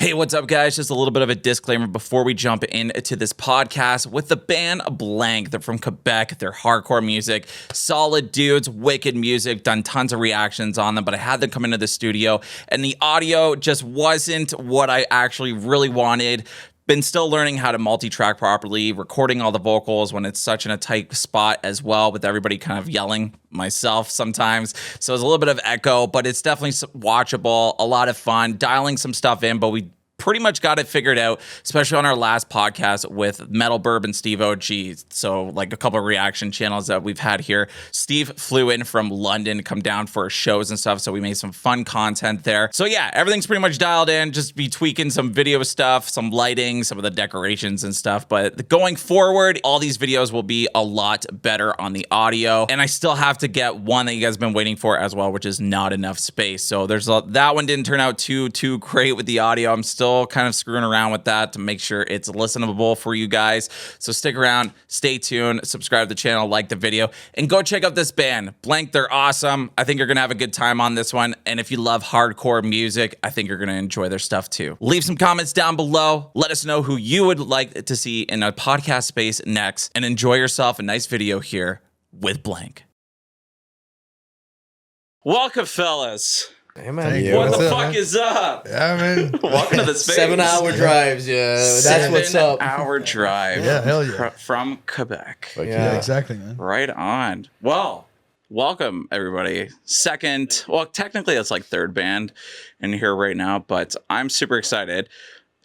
Hey, what's up, guys? Just a little bit of a disclaimer before we jump into this podcast with the band Blank. They're from Quebec. They're hardcore music, solid dudes, wicked music, done tons of reactions on them, but I had them come into the studio and the audio just wasn't what I actually really wanted. Been still learning how to multi-track properly, recording all the vocals when it's such in a tight spot as well, with everybody kind of yelling, myself sometimes. So it's a little bit of echo, but it's definitely watchable, a lot of fun, dialing some stuff in, but we pretty much got it figured out, especially on our last podcast with Metal Burb and Steve OG. So like a couple of reaction channels that we've had here. Steve flew in from London to come down for shows and stuff. So we made some fun content there. So yeah, everything's pretty much dialed in. Just be tweaking some video stuff, some lighting, some of the decorations and stuff. But going forward, all these videos will be a lot better on the audio. And I still have to get one that you guys have been waiting for as well, which is Not Enough Space. So that one didn't turn out too great with the audio. I'm still kind of screwing around with that to make sure it's listenable for you guys. So stick around, stay tuned, subscribe to the channel, like the video, and go check out this band. Blank, they're awesome. I think you're gonna have a good time on this one. And if you love hardcore music, I think you're gonna enjoy their stuff too. Leave some comments down below. Let us know who you would like to see in a podcast space next, and enjoy yourself a nice video here with Blank. Welcome, fellas. Hey man, what the fuck is up? Yeah, man. Welcome to the space. 7 hour drives, yeah. That's what's up. 7 hour drive. Yeah, hell yeah. From Quebec. Yeah, exactly, man. Right on. Well, welcome everybody. Second, well, technically that's like third band in here right now, but I'm super excited.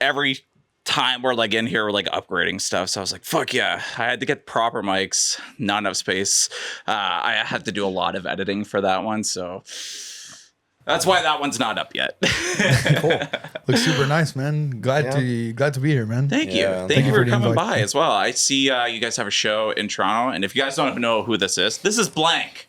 Every time we're like in here, we're like upgrading stuff. So I was like, fuck yeah. I had to get proper mics, not enough space. I had to do a lot of editing for that one. So that's why that one's not up yet. Cool. Looks super nice, man. Glad to be here, man. Thank you. Thank you for coming by as well. I see you guys have a show in Toronto, and if you guys don't know who this is Blank.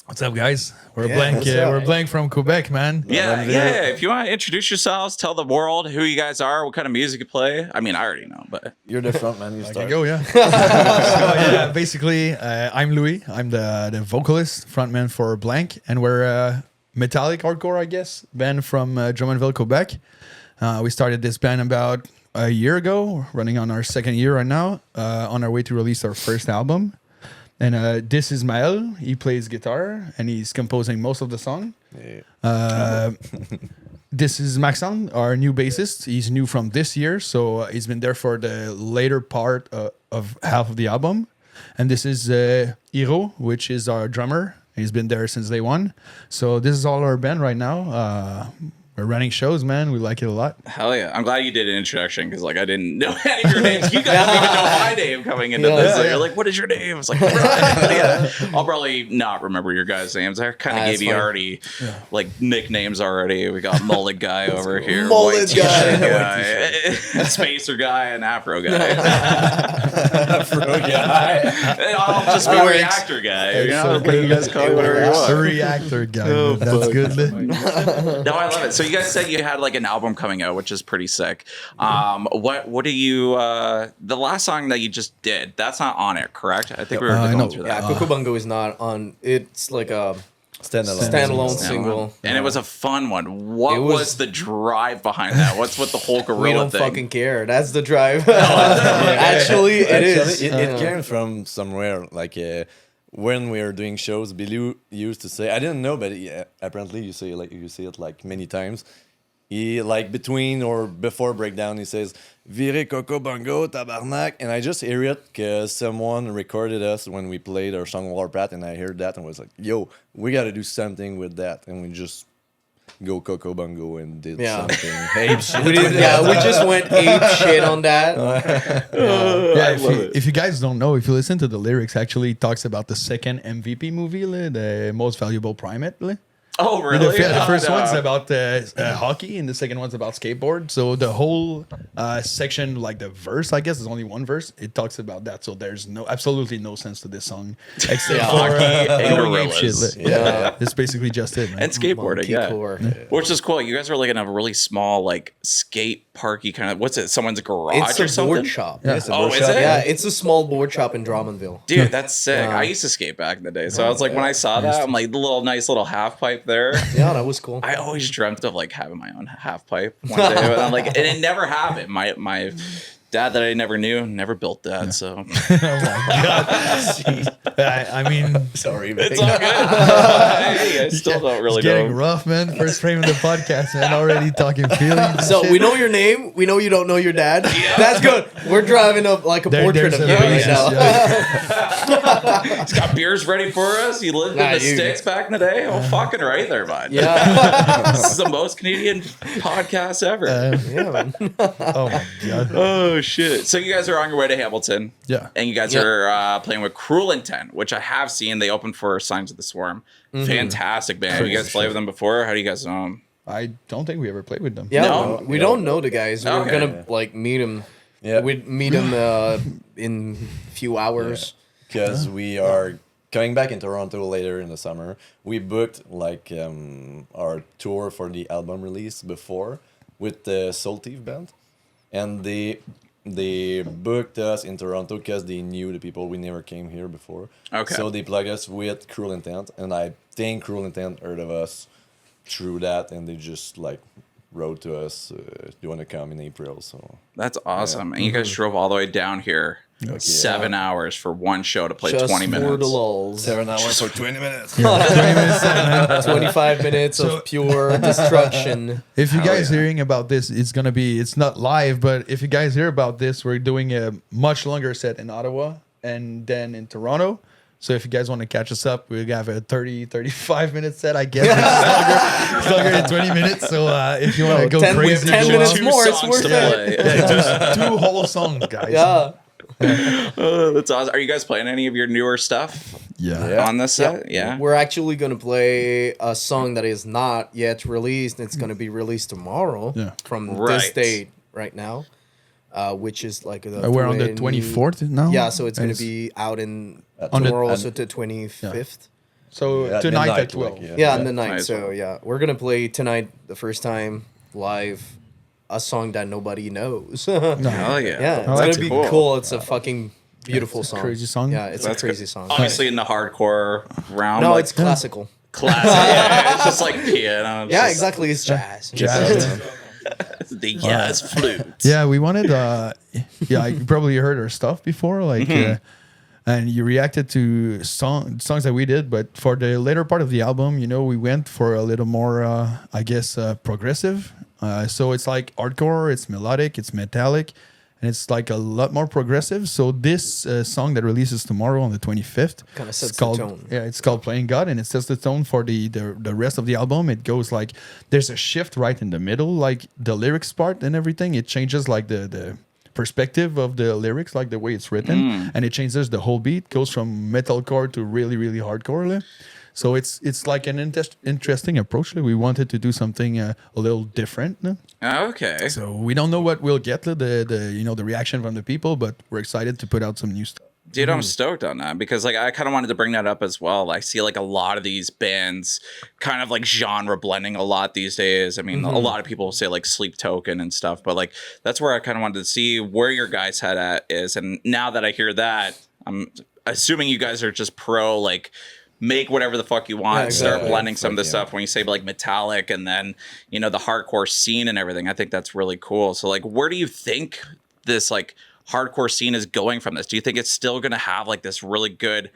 What's up, guys? We're Blank. We're Blank from Quebec, man. Yeah. If you want to introduce yourselves, tell the world who you guys are, what kind of music you play. I mean, I already know, but you're the front man. You start. Go, yeah. So, yeah. Basically, I'm Louis. I'm the vocalist, frontman for Blank, and we're metallic hardcore, I guess, band from Drummondville, Quebec. We started this band about a year ago, running on our second year right now, on our way to release our first album. And this is Mael. He plays guitar, and he's composing most of the song. Yeah. This is Maxon, our new bassist. He's new from this year, so he's been there for the later part of half of the album. And this is Ohrion, which is our drummer. He's been there since day one. So this is all our band right now. We're running shows, man. We like it a lot. Hell yeah. I'm glad you did an introduction, because like I didn't know any of your names. You guys didn't even know my name coming into this. You're like, what is your name? It's like, yeah. I'll probably not remember your guys' names. I kind of gave you already like nicknames already. We got Mullet Guy over here. Mullet Guy. Spacer Guy and Afro Guy. Afro Guy. I'll just be Reactor Guy. You know, you guys call me whatever you want. The Reactor Guy. That's good. No, I love it. So you guys said you had like an album coming out, which is pretty sick. What do you the last song that you just did, that's not on it, correct? I think we were going through that. Yeah, Congo Bongo is not on. It's like a standalone single. And it was a fun one. What was the drive behind that? What's with the whole gorilla we don't thing? fucking care. That's the drive. Actually, it is. It came from somewhere, like when we were doing shows, Billy used to say, I didn't know, but apparently you say it like many times. He like between or before breakdown, he says, "Vire Congo Bongo, tabarnak," and I just hear it because someone recorded us when we played our song Warpath, and I heard that and was like, "Yo, we got to do something with that," and we just go Congo Bongo and did something. Ape shit. We just went ape shit on that. If you guys don't know, if you listen to the lyrics, actually it talks about the second MVP movie, the Most Valuable Primate. Oh, really? The first one's about hockey, and the second one's about skateboard. So the whole section, like the verse, I guess, is only one verse. It talks about that. So there's absolutely no sense to this song except for hockey and gorillas. Shit. Yeah, it's basically just it, man. And skateboarding, which is cool. You guys are like in a really small, like skate parky kind of. What's it? Someone's garage it's or something? Board shop. Yeah. Is it? Yeah, it's a small board shop in Drummondville. Dude, that's sick. I used to skate back in the day, so I was like, when I saw that, I'm like, the nice little half pipe there. Yeah, that was cool. I always dreamt of like having my own half pipe one day, but I'm like, and it never happened. My dad that I never knew never built that, so Oh my god! I mean, Sorry, man. it's all good. Hey, I still don't really it's getting know. rough, man. First frame of the podcast, man. Already talking feelings. and So shit. we know your name. We know you don't know your dad. That's good. We're driving up like a portrait there's of a you right basis, now. yeah. He's got beers ready for us. He lived Nah, in the you- States back in the day. Oh, fucking right there, bud. Yeah, This is the most Canadian podcast ever. yeah, man. Oh my god! Oh shit! So you guys are on your way to Hamilton, Yeah. and you guys Yep. are playing with Cruel Intent, which I have seen. They opened for Signs of the Swarm. Fantastic band. Have you guys played with them before? How do you guys know them? I don't think we ever played with them. Yeah, No? we don't know the guys. We're Okay. gonna like meet him. Yeah. We'd meet him in a few hours. Because we are coming back in Toronto later in the summer. We booked like our tour for the album release before with the Soul Thief band, and they booked us in Toronto because they knew the people. We never came here before. Okay. So they plugged us with Cruel Intent, and I think Cruel Intent heard of us through that, and they just like wrote to us, "Do you want to come in April?" So That's awesome. And you guys drove all the way down here, 7 hours for one show to play Just 20 minutes. for the lulls. 7 hours for 20 minutes. 25 minutes So- of pure destruction. If you guys yeah. hearing about this, it's not live, but if you guys hear about this, we're doing a much longer set in Ottawa and then in Toronto. So if you guys want to catch us up, we have a 35 minute set, I guess. It's longer than 20 minutes. So if you want to go 10 crazy, 10 go minutes out. Two more, it's songs worth to it. play. Yeah, just 2 whole songs, guys. Yeah. Oh, that's awesome. Are you guys playing any of your newer stuff Yeah. on this set? Yeah. We're actually going to play a song that is not yet released. It's going to be released tomorrow Yeah. from Right. this date right now, which is like the We're on the 24th now. Yeah, so it's going to It's- be out in On the- tomorrow, also the 25th. So Yeah, tonight midnight, at 12. like, Yeah, and the night. Nice. So yeah, we're gonna play tonight the first time live a song that nobody knows. No. Hell yeah. Yeah, it's Oh, gonna that's be cool. cool. It's a fucking beautiful It's a song. crazy song. Yeah, it's That's a crazy good. song. Obviously in the hardcore realm. No, like it's classical. classic. Yeah, it's just like piano. Yeah, just exactly. It's jazz. Jazz. The jazz flute. Yeah, we wanted. Yeah, you probably heard our stuff before, like, and you reacted to songs that we did. But for the later part of the album, we went for a little more, I guess, progressive. So it's like hardcore, it's melodic, it's metallic, and it's like a lot more progressive. So this song that releases tomorrow on the 25th, Kinda it's sets the called, tone. Yeah, it's called Playing God, and it sets the tone for the rest of the album. It goes like there's a shift right in the middle, like the lyrics part and everything. It changes like the perspective of the lyrics, like the way it's written, and it changes the whole beat. Goes from metalcore to really really hardcore. Like. So it's like an interesting approach. Like. We wanted to do something a little different. No? Okay. So we don't know what we'll get the reaction from the people, but we're excited to put out some new stuff. Dude, I'm stoked on that because like I kind of wanted to bring that up as well. I see like a lot of these bands kind of like genre blending a lot these days. I mean, a lot of people say like Sleep Token and stuff, but like that's where I kind of wanted to see where your guys' head at is. And now that I hear that, I'm assuming you guys are just pro like make whatever the fuck you want, Yeah, start exactly. blending some of the Yeah. stuff when you say like metallic and then the hardcore scene and everything. I think that's really cool. So like where do you think this like hardcore scene is going from this? Do you think it's still going to have like this really good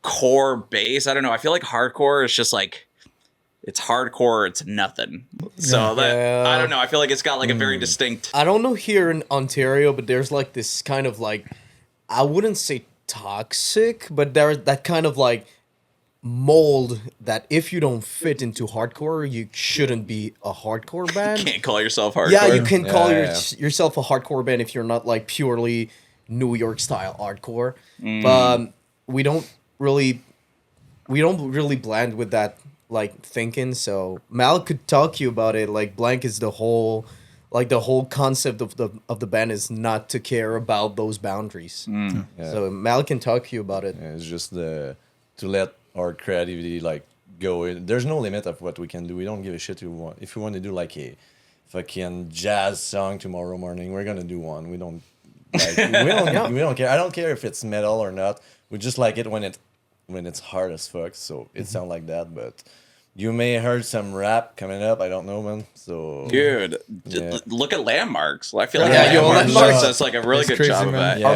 core base? I don't know. I feel like hardcore is just like it's hardcore, it's nothing. So that Yeah. I don't know. I feel like it's got like a very distinct I don't know here in Ontario, but there's like this kind of like, I wouldn't say toxic, but there's that kind of like mold that if you don't fit into hardcore, you shouldn't be a hardcore band. can't call yourself hardcore. Yeah, you can call Yeah, yourself a hardcore band if you're not like purely New York style hardcore. But we don't really blend with that like thinking. So Mal could talk to you about it. Like Blank is the whole concept of the band is not to care about those boundaries. Yeah. So Mal can talk to you about it. Yeah, it's just to let our creativity like go in. There's no limit of what we can do. We don't give a shit if we want to do like a fucking jazz song tomorrow morning. We're gonna do one. We don't we don't care. I don't care if it's metal or not. We just like it when it's hard as fuck. So it sounds like that. But you may heard some rap coming up. I don't know, man. So Dude, Yeah. look at Landmarks. I feel like Yeah, yo, Landmarks does like a really It's good crazy, job of man. that. Yeah,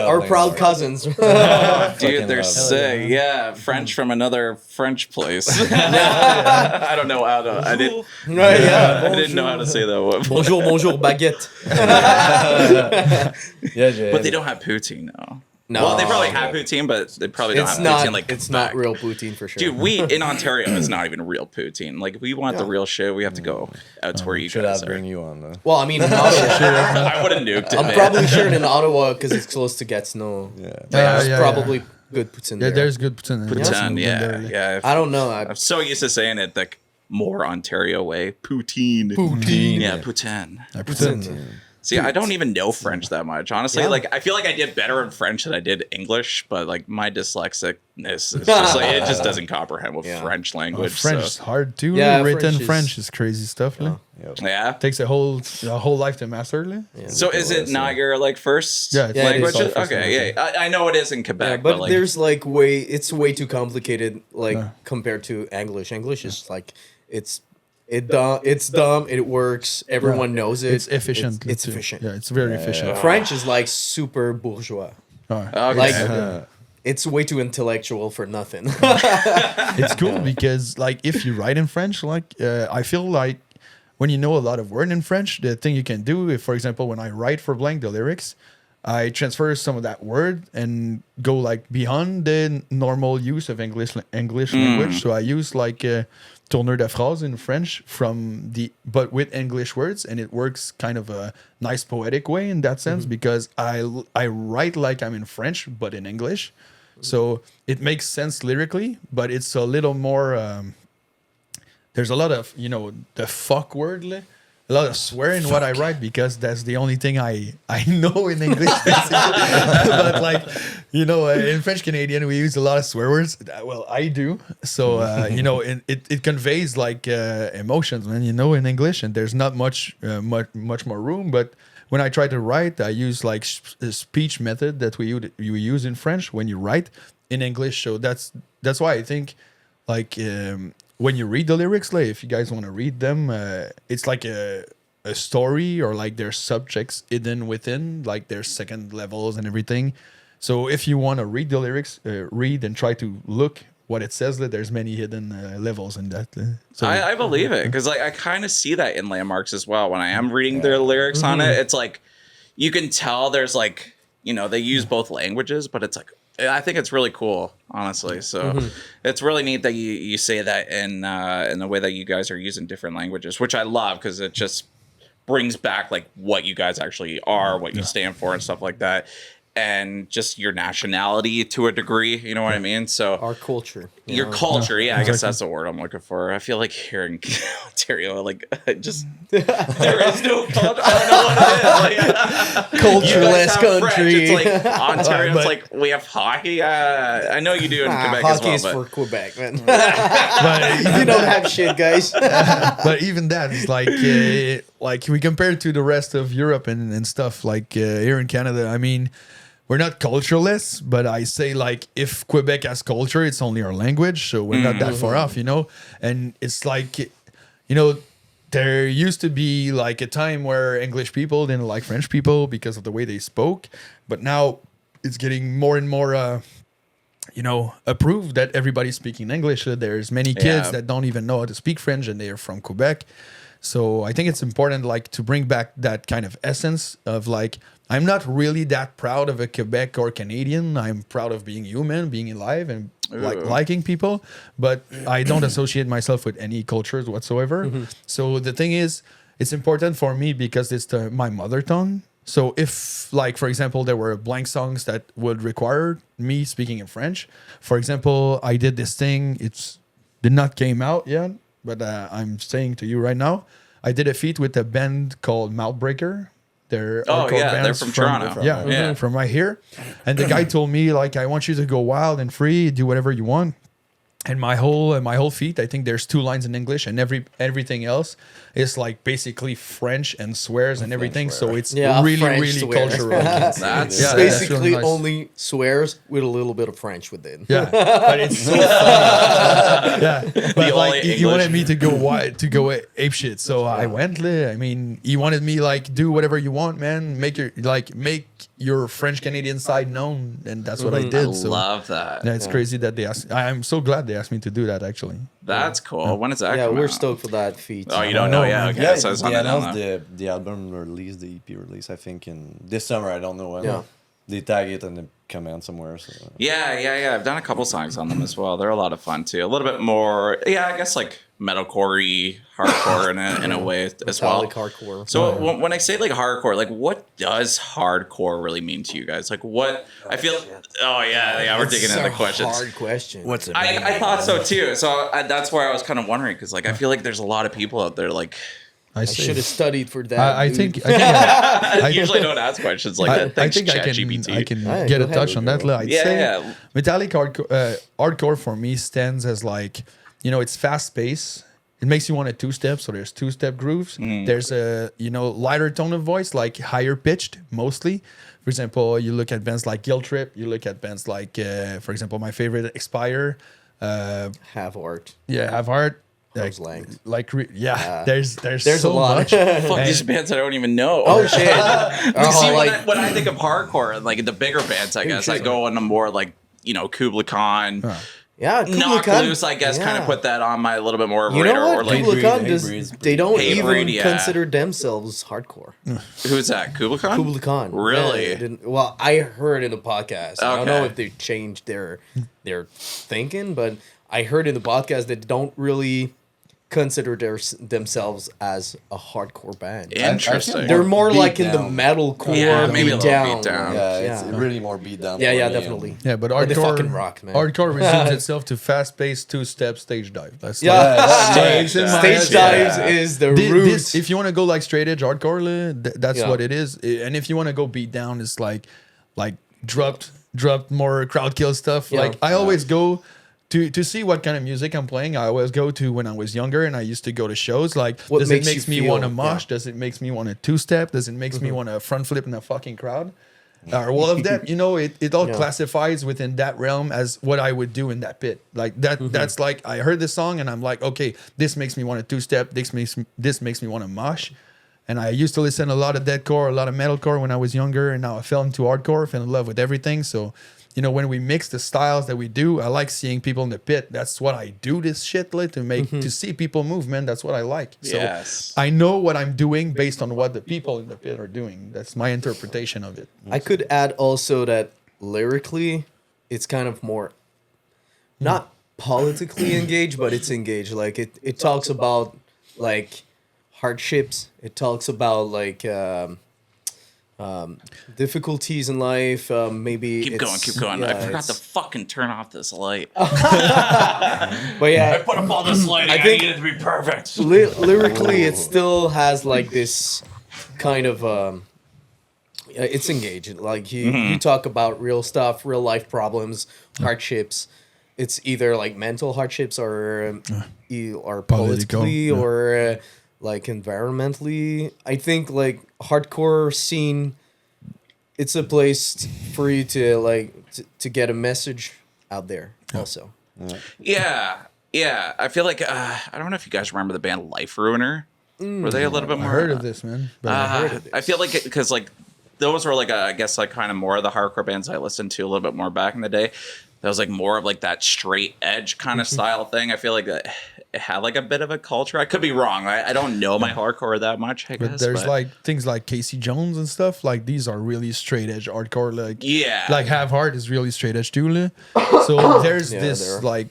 our we proud love cousins. Dude, Fucking they're love it. sick. Yeah, French from another French place. I don't know how to. I didn't. Right, yeah. I didn't know how to say that one. Bonjour, bonjour, baguette. Yeah, But they don't have poutine now. No. Well, they probably have poutine, but they probably don't It's have not. poutine like It's Quebec. not real poutine for sure. Dude, we in Ontario is not even real poutine. Like, if we want the real shit, we have to go out to where you should guys have are. bring you on though. Well, I mean, in Ottawa, I would have nuked it, I'm man. probably sure in Ottawa because it's close to Gatineau. Yeah. There's yeah, probably good poutine Yeah, there. there's good poutine. Poutine, yeah. I don't know. I'm so used to saying it like more Ontario way. Poutine. Poutine. Yeah, poutine. Poutine. See, I don't even know French that much. Honestly, like I feel like I did better in French than I did English, but like my dyslexicness is just like it just doesn't comprehend with French language. French is hard too. Yeah, Written French French is- is crazy stuff. like. Yeah. Takes a whole life to master. like. So is it not your like first Yeah, yeah, language? it is our first Okay, yeah. I know it is in Quebec, Yeah, but, but like, there's like it's way too complicated compared to English. English is like it's dumb. It works. Everyone knows it. It's efficient. It's too. efficient. Yeah, it's very efficient. French is like super bourgeois. Alright. okay. Like it's way too intellectual for nothing. It's cool because like if you write in French, like I feel like when you know a lot of word in French, the thing you can do, if for example when I write for Blank the lyrics, I transfer some of that word and go like beyond the normal use of English language. So I use like tourneur de phrase in French but with English words, and it works kind of a nice poetic way in that sense because I write like I'm in French but in English. So it makes sense lyrically, but it's a little more. There's a lot of the fuck word, a lot of swearing what I write because that's the only thing I know in English. But like in French Canadian we use a lot of swear words. Well, I do. So it conveys like emotions, man. In English, and there's not much more room, but. When I try to write, I use like a speech method that you use in French when you write in English. So that's why I think like when you read the lyrics, like if you guys want to read them, it's like a story or like there's subjects hidden within, like there's second levels and everything. So if you want to read the lyrics, read and try to look what it says, that there's many hidden levels in that. So I believe it because like I kind of see that in Landmarks as well. When I am reading their lyrics on it, it's like you can tell there's like they use both languages, but it's like I think it's really cool, honestly. So it's really neat that you say that in the way that you guys are using different languages, which I love because it just brings back like what you guys actually are, what you stand for, and stuff like that. And just your nationality to a degree, you know what I mean? So Our culture. your culture, I guess that's the word I'm looking for. I feel like here in Ontario, like just there is no culture. I don't know what it is. Like, Cultureless country. It's like Ontario. It's like we have hockey. I know you do in Quebec as hockey well, is but for Quebec, man. but You don't have shit, guys. but even that is like we compare it to the rest of Europe and stuff like here in Canada. I mean, we're not cultureless, but I say like if Quebec has culture, it's only our language, so we're not that far off, And it's like, there used to be like a time where English people didn't like French people because of the way they spoke, but now it's getting more and more. Approved that everybody's speaking English. There's many kids that don't even know how to speak French, and they are from Quebec. So I think it's important, like, to bring back that kind of essence of like, I'm not really that proud of a Quebec or Canadian. I'm proud of being human, being alive, and liking people. But I don't associate myself with any cultures whatsoever. So the thing is, it's important for me because it's my mother tongue. So if, like, for example, there were blank songs that would require me speaking in French. For example, I did this thing. It's did not came out yet, but I'm saying to you right now, I did a feat with a band called Mouthbreaker. They're they're from Toronto. From right here. And the guy told me, like, I want you to go wild and free, do whatever you want. And my whole feed, I think there's 2 lines in English, and everything else is like basically French and swears and everything. So swear. it's Yeah, really French really swears. cultural. That's Yeah, It's that's basically really nice. only swears with a little bit of French within. Yeah, but it's so funny. Yeah, but only like he English. wanted me to go ape shit, so I went. I mean, he wanted me like do whatever you want, man. Make your French Canadian side known, and that's what I did. I so love that. yeah, it's crazy that they asked. I'm so glad they asked me to do that. Actually, That's cool. When does that Yeah, come we're out? stoked for that feat. Oh, you don't know? Yeah, okay. Yeah, So it's they on announced the the album release, the EP release, I think in this summer. I don't know when. Yeah. They tag it and they come out somewhere. So. Yeah. I've done a couple songs on them as well. They're a lot of fun too. A little bit more, I guess like metalcore-y, hardcore in a way as well. Metallic hardcore. So when I say like hardcore, like what does hardcore really mean to you guys? Like what I feel. Oh yeah, we're digging into the questions. Hard question. What's it? I thought so too. So that's where I was kind of wondering because like I feel like there's a lot of people out there like I should have studied for that. I dude. think I usually don't ask questions like that. I Thanks, think I ChatGPT. can Alright, get go a ahead. touch on that. I'd say Yeah. metallic hardcore for me stands as like, it's fast paced. It makes you want a 2-step. So there's 2-step grooves. There's a lighter tone of voice, like higher pitched mostly. For example, you look at bands like Guilt Trip. You look at bands like, for example, my favorite Expire. Have art. Have Heart. Close length. There's There's so a lot. much. Fuck these bands I don't even know. Oh shit! See, like when I think of hardcore, like the bigger bands, I guess I go on a more like Kubla Khan, yeah, Knock Kubla Khan. Loose. I guess kind of Yeah. put that on my little bit more of a You radar. know Or what? like Kubla Khan Hatebreed. they don't Hatebreed, even yeah. consider themselves hardcore. who's that? Kubla Khan. Kubla Khan. Really? Yeah, they didn't- well, I heard in the podcast. I don't know Okay. if they changed their thinking, but I heard in the podcast that they don't really consider themselves as a hardcore band. Interesting. They're more Beat like in the down. metalcore Yeah, maybe a beat little down. beat down. Yeah, it's Yeah. really more beat down. Yeah, for yeah, me, definitely. Yeah, but But they hardcore fucking rock, man. Hardcore resumes itself to fast-paced 2-step stage dive. That's Stage in my dives head. is the Thi- root. this, if you want to go like straight edge hardcore, that's Yeah. what it is. And if you want to go beat down, it's like dropped more crowd kill stuff. Yeah. Like I always go to see what kind of music I'm playing. I always go to when I was younger, and I used to go to shows. Like, What does makes it you makes me feel- want to mosh? yeah. Does it makes me want to 2-step? Does it makes me want to front flip in a fucking crowd? Or all of that, it all Yeah. classifies within that realm as what I would do in that pit. Like that, that's like I heard this song and I'm like, okay, this makes me want to 2-step. This makes me want to mosh. And I used to listen a lot of deathcore, a lot of metalcore when I was younger, and now I fell into hardcore, fell in love with everything. So, when we mix the styles that we do, I like seeing people in the pit. That's what I do this shit like, to see people move, man. That's what I like. So Yes. I know what I'm doing based on what the people in the pit are doing. That's my interpretation of it. I could add also that lyrically, it's kind of more not politically engaged, but it's engaged. Like it talks about like hardships. It talks about like difficulties in life. Maybe Keep going. yeah, I forgot to it's- fucking turn off this light. But yeah, Put up all this lighting. I think- need it to be perfect. lyrically, it still has like this kind of it's engaging. Like you talk about real stuff, real life problems, hardships. It's either like mental hardships or politically yeah. or like environmentally. I think like hardcore scene, it's a place for you to like to get a message out there. Also, Yeah. I feel like I don't know if you guys remember the band Life Ruiner. Were they a little bit I more? heard of this, man. But I feel like because like those were like I guess like kind of more of the hardcore bands I listened to a little bit more back in the day. That was like more of like that straight edge kind of style thing. I feel like that it had like a bit of a culture. I could be wrong. I don't know my hardcore that much. I But guess. there's like things like Casey Jones and stuff. Like these are really straight edge hardcore. Like Yeah. like Have Heart is really straight edge too. So there's Yeah,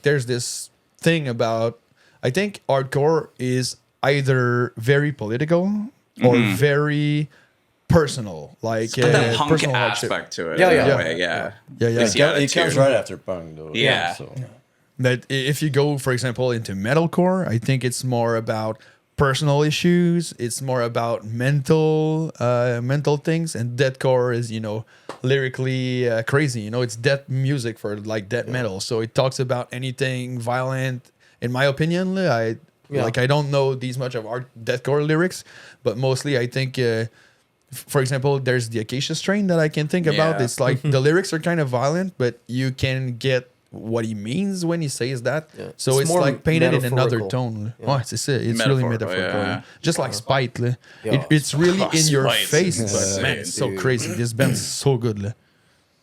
there's this thing about I think hardcore is either very political or very personal. Like It's got that punk personal hardship. aspect to it. Yeah, in yeah. a way, yeah. Yeah, yeah. It's the It comes attitude. right after punk, though. Yeah. So. That if you go, for example, into metalcore, I think it's more about personal issues. It's more about mental things, and deathcore is lyrically crazy. You know, it's death music for like death metal. So it talks about anything violent. In my opinion, I don't know these much of art deathcore lyrics, but mostly I think. For example, there's the Acacia Strain that I can think about. Yeah. It's like the lyrics are kind of violent, but you can get what he means when he says that. Yeah. So It's it's more like painted in another metaphorical. tone. Yeah. Oh, it's really Metaphorical, metaphorical. yeah. Just like Spite. Yeah. It's really Oh, in your Spite's face, insane. but man, it's so Dude. crazy. This band's so good.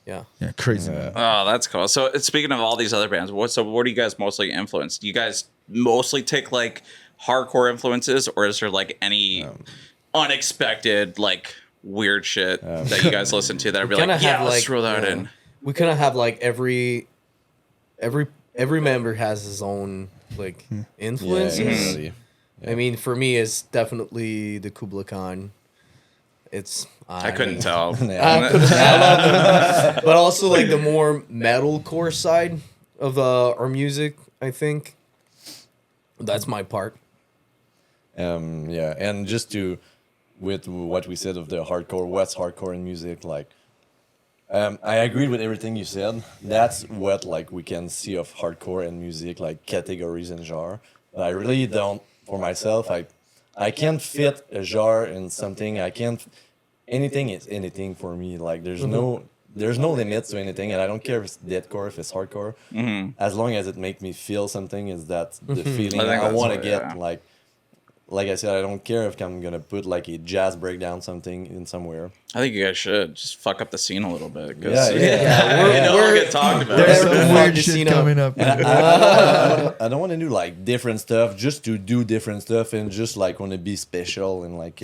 Yeah. Yeah, crazy. Man. Oh, that's cool. So speaking of all these other bands, what do you guys mostly influence? Do you guys mostly take like hardcore influences, or is there like any unexpected like weird shit that you guys listen to that are like, kinda yeah, have, let's like, throw that in? We kind of have like every member has his own like influences. really. I mean, for me, it's definitely the Kubla Khan. It's I couldn't tell. but also like the more metalcore side of our music. I think that's my part. Yeah, and just to with what we said of the hardcore, what's hardcore in music, like I agree with everything you said. That's what like we can see of hardcore and music, like categories and genre. But I really don't, for myself, I can't fit a genre in something. I can't. Anything is anything for me. Like there's no limits to anything, and I don't care if it's deathcore, if it's hardcore. As long as it makes me feel something, is that the feeling I think I that's want to what- get. yeah. Like I said, I don't care if I'm gonna put like a jazz breakdown something in somewhere. I think you guys should just fuck up the scene a little bit. 'Cause Yeah, we'll get talked about. There's Whatever some the weird fuck shit you know. coming up. I don't want to do like different stuff just to do different stuff and just like want to be special and like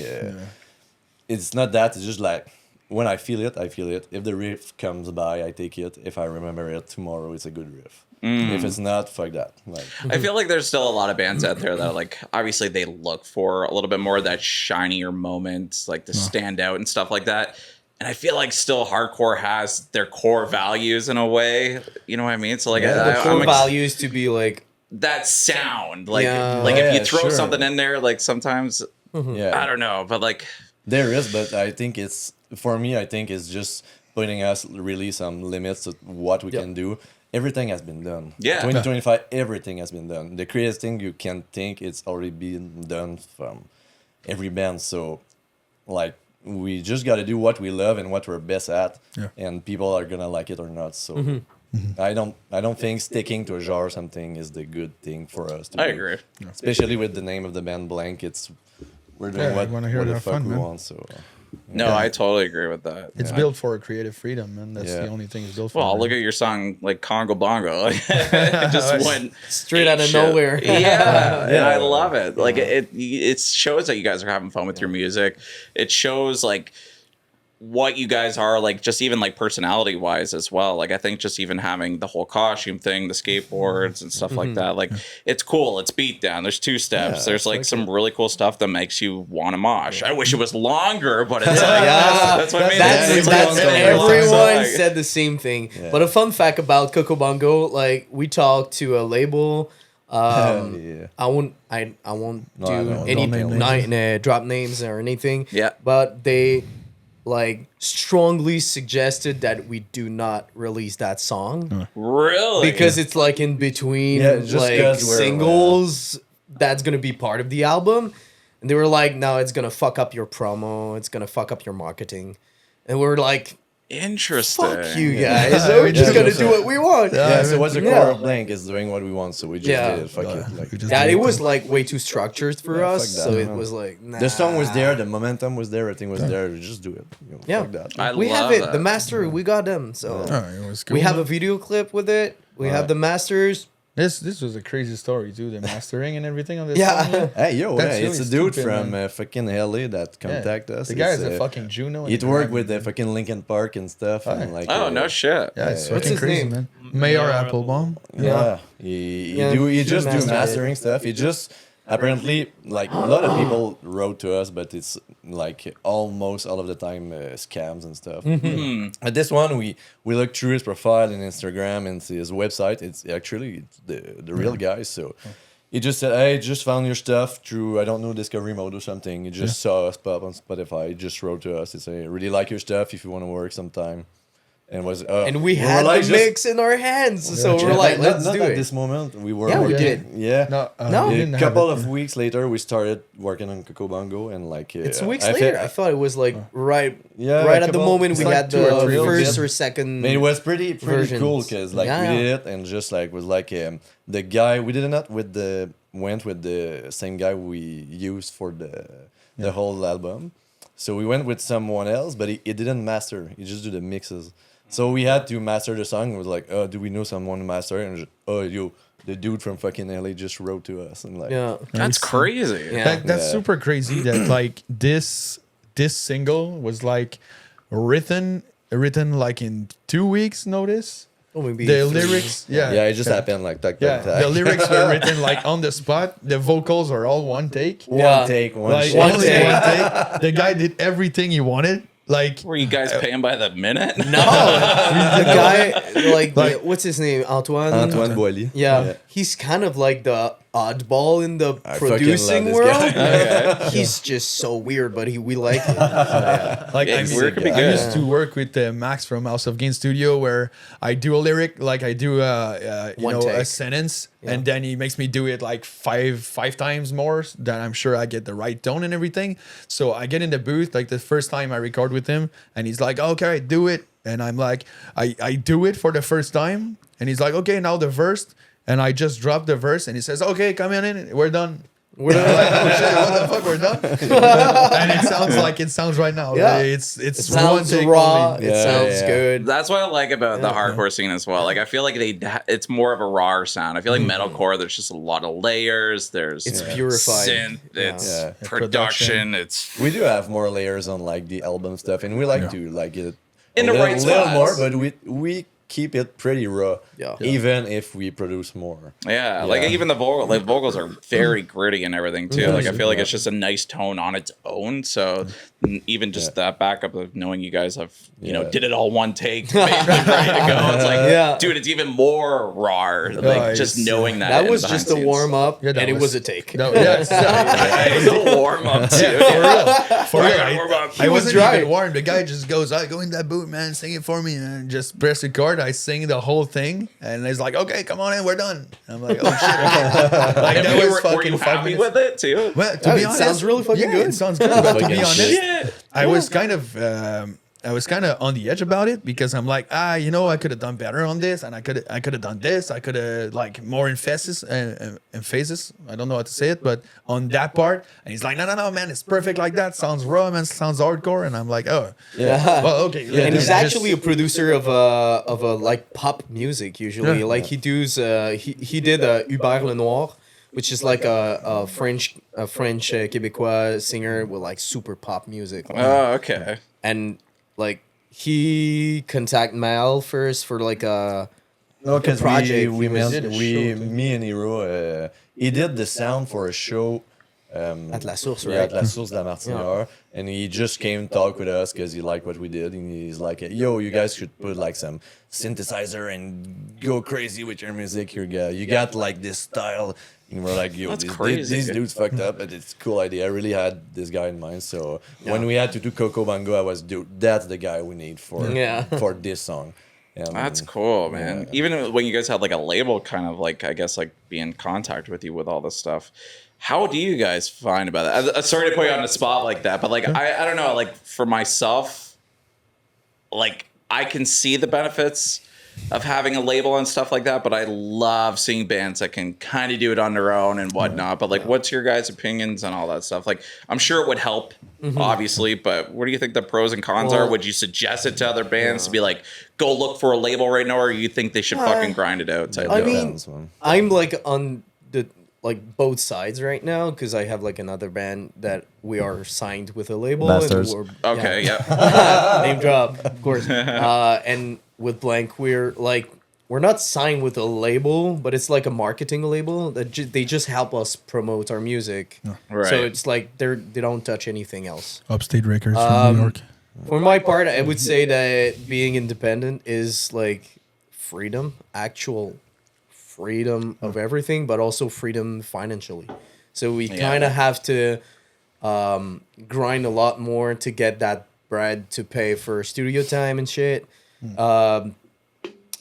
it's not that. It's just like when I feel it, I feel it. If the riff comes by, I take it. If I remember it tomorrow, it's a good riff. If it's not, fuck that. Like I feel like there's still a lot of bands out there that like obviously they look for a little bit more of that shinier moments, like to stand out and stuff like that. And I feel like still hardcore has their core values in a way. You know what I mean? So like The core I'm values to be like that sound, like Yeah. like if Yeah, you throw sure. something in there, like sometimes yeah, I don't know, but like there is, but I think it's for me. I think it's just putting us really some limits to what we can do. Everything has been done. Yeah. 2025, everything has been done. The craziest thing you can think, it's already been done from every band. So, like, we just got to do what we love and what we're best at, and people are gonna like it or not. So, I don't think sticking to a genre or something is the good thing for us. To I do. agree. Especially with the name of the band Blank, we're doing Yeah, what, we wanna hear what the that fuck fun, we man. want. So. No, I totally agree with that. It's built for creative freedom, and that's the only thing it's built for. Well, man. look at your song, like Congo Bongo. It just went straight out of shit. nowhere. Yeah, and I love it. Like it shows that you guys are having fun with your music. It shows like what you guys are like, just even like personality wise as well. Like I think just even having the whole costume thing, the skateboards and stuff like that. Like it's cool. It's beat down. There's 2 steps. There's like some really cool stuff that makes you want to mosh. I wish it was longer, but it's like that's what I mean. It's like That's a really long everyone song. said the same thing. But a fun fact about Congo Bongo, like we talked to a label. Yeah. I won't No, I do don't. any Don't name names. drop names or anything. Yeah. But they like strongly suggested that we do not release that song Really? because it's like in between Yeah, just like 'cause we're, singles that's gonna be part of the album. And they were like, no, it's gonna fuck up your promo, it's gonna fuck up your marketing. And we're like, Interesting. fuck you guys. We're just Yeah, gonna so- do what we want. Yeah, so what's the Yeah. core of Blank is doing what we want, so we just Yeah. did it. Fuck it. Like, We just Yeah, did it was like way too structured for Yeah, us, fuck that, so it man. was like nah. the song was there, the momentum was there, everything was there. Just do it. You know, Yeah. Fuck that. I We have love it, that. the master. We got them, so Oh, it was cool. we have a video clip with it. We have the masters. This was a crazy story too. The mastering and everything on this. Yeah. song, Hey, yo, That's yeah, it's a really dude stupid, from man. fucking LA that Yeah. contact us. The guy It's, is a fucking Juno. and He'd he worked grabbed with me. the fucking Linkin Park and stuff. And like, Oh, no shit. Yeah, it's What's fucking his crazy, name? man. Mayor Applebaum. Yeah, he Yeah, just do master. mastering stuff. He just apparently like a lot of people wrote to us, but it's like almost all of the time scams and stuff. But this one, we looked through his profile and Instagram and his website. It's actually the real guy. So he just said, "Hey, just found your stuff through I don't know Discovery Mode or something. He just saw us pop on Spotify. He just wrote to us. He said, "Really like your stuff. If you want to work sometime." and was And we were had like the just- mix in our hands, so we're like, let's not do at it. this moment. We were Yeah, we working- did. Yeah, No. we A didn't have couple it, of yeah. weeks later, we started working on Congo Bongo, and like It's yeah, weeks I later. fe- I thought it was like right Yeah, at the couple- moment it's we like had 2 or the 3 first weeks. or second. I mean, it was pretty versions. cool because like Yeah, we yeah. did it and just like was like the guy we did not went with the same guy we used for the whole album. So we went with someone else, but he didn't master. He just did the mixes. So we had to master the song. It was like, oh, do we know someone to master it? And just, oh, yo, the dude from fucking LA just wrote to us and like, Yeah. That's crazy. Yeah. That's Yeah. super crazy that like this single was like written like in 2 weeks notice. Oh, maybe The 3. lyrics, yeah, yeah, it just happened like that. Yeah, the lyrics were written like on the spot. The vocals are all one take. Yeah. One take, one Like shot. One only take. one take. The guy did everything he wanted. Like Were you guys paying by the minute? No, the guy Like- what's his name? Antoine. Antoine Boilly. Yeah, he's kind of like the oddball in the I fucking producing love world. this guy. He's just so weird, but we like it. Like Yeah, I, his mean, lyric could be I good. used to work with Max from House of Gain Studio, where I do a lyric, like I do a One take. a sentence, and then he makes me do it like five times more. That I'm sure I get the right tone and everything. So I get in the booth like the first time I record with him, and he's like, "Okay, do it," and I'm like, I do it for the first time, and he's like, "Okay, now the verse." And I just drop the verse, and he says, "Okay, come in, we're done." We're like, "Oh shit, what the fuck, we're done?" And it sounds like it sounds right now. Yeah. It's It sounds one take raw. only. It Yeah, sounds yeah. good. That's what I like about the hardcore scene as well. Like I feel like it's more of a raw sound. I feel like metalcore, there's just a lot of layers. There's It's purified. synth, it's Yeah. production, it's We do have more layers on like the album stuff, and we like to like it In a the little, right little spots. more, but we keep it pretty raw. Yeah. Even if we produce more. yeah. Like even the vocals are very gritty and everything too. Like I feel like it's just a nice tone on its own. So even just that backup of knowing you guys have you know Yeah. did it all one take, made it ready to go. It's like Yeah. dude, it's even more raw. Like just it's, knowing that. That in was behind just a scenes. warm up, Yeah, that and it was- was a take. No, yeah, It was a warm up too. for real. gotta warm up. I was wasn't dry. even warm. The guy just goes, "I go in that boot, man, sing it for me," and just press record. I sing the whole thing, and he's like, "Okay, come on in, we're done." I'm like, "Oh shit!" Like And that were was fucking you 5 happy minutes. with it too? Well, to Oh, be it honest, sounds really fucking yeah, good. It sounds good. But to Fucking be honest, shit. I was kind of. I was kind of on the edge about it because I'm like, you know, I could have done better on this, and I could have done this. I could have like more emphasis. I don't know how to say it, but on that part, and he's like, no, man, it's perfect like that. Sounds raw, man. Sounds hardcore, and I'm like, oh, Yeah. well, okay. And he's just- actually a producer of a like pop music usually. Yeah. Like he does he did Hubert Lenoir, which is like a French Québécois singer with like super pop music. Oh, okay. And like he contacted Mal first for like a No, because project. we He was- met, did a we show, too. me and Hiro, he did the sound for a show. At La Source, Yeah, right? at La Source de la Martinière. And he just came talk with us because he liked what we did. And he's like, yo, you guys should put like some synthesizer and go crazy with your music. You got like this style. And we're like, yo, That's these crazy. dudes fucked up, but it's a cool idea. I really had this guy in mind. So when we had to do Congo Bongo, I was, dude, that's the guy we need for for this song. That's cool, man. Even when you guys had like a label kind of like, I guess, like be in contact with you with all this stuff. How do you guys find about that? Sorry to put you on the spot like that, but like, I don't know, like for myself, like I can see the benefits of having a label and stuff like that, but I love seeing bands that can kind of do it on their own and whatnot. But like, what's your guys' opinions on all that stuff? Like, I'm sure it would help, obviously, but what do you think the pros and cons are? Well- Would you suggest it to other bands to be like, go look for a label right now, or you think they should fucking grind it out? Type I deal? mean, Depends, man. I'm like on the like both sides right now because I have like another band that we are signed with a label. Bastards. And Okay, yeah. name drop, of course. And with Blank, we're not signed with a label, but it's like a marketing label that they just help us promote our music. Right. So it's like they don't touch anything else. Upstate Records from New York. For my part, I would say that being independent is like freedom, actual freedom of everything, but also freedom financially. So we kind of have to grind a lot more to get that bread to pay for studio time and shit.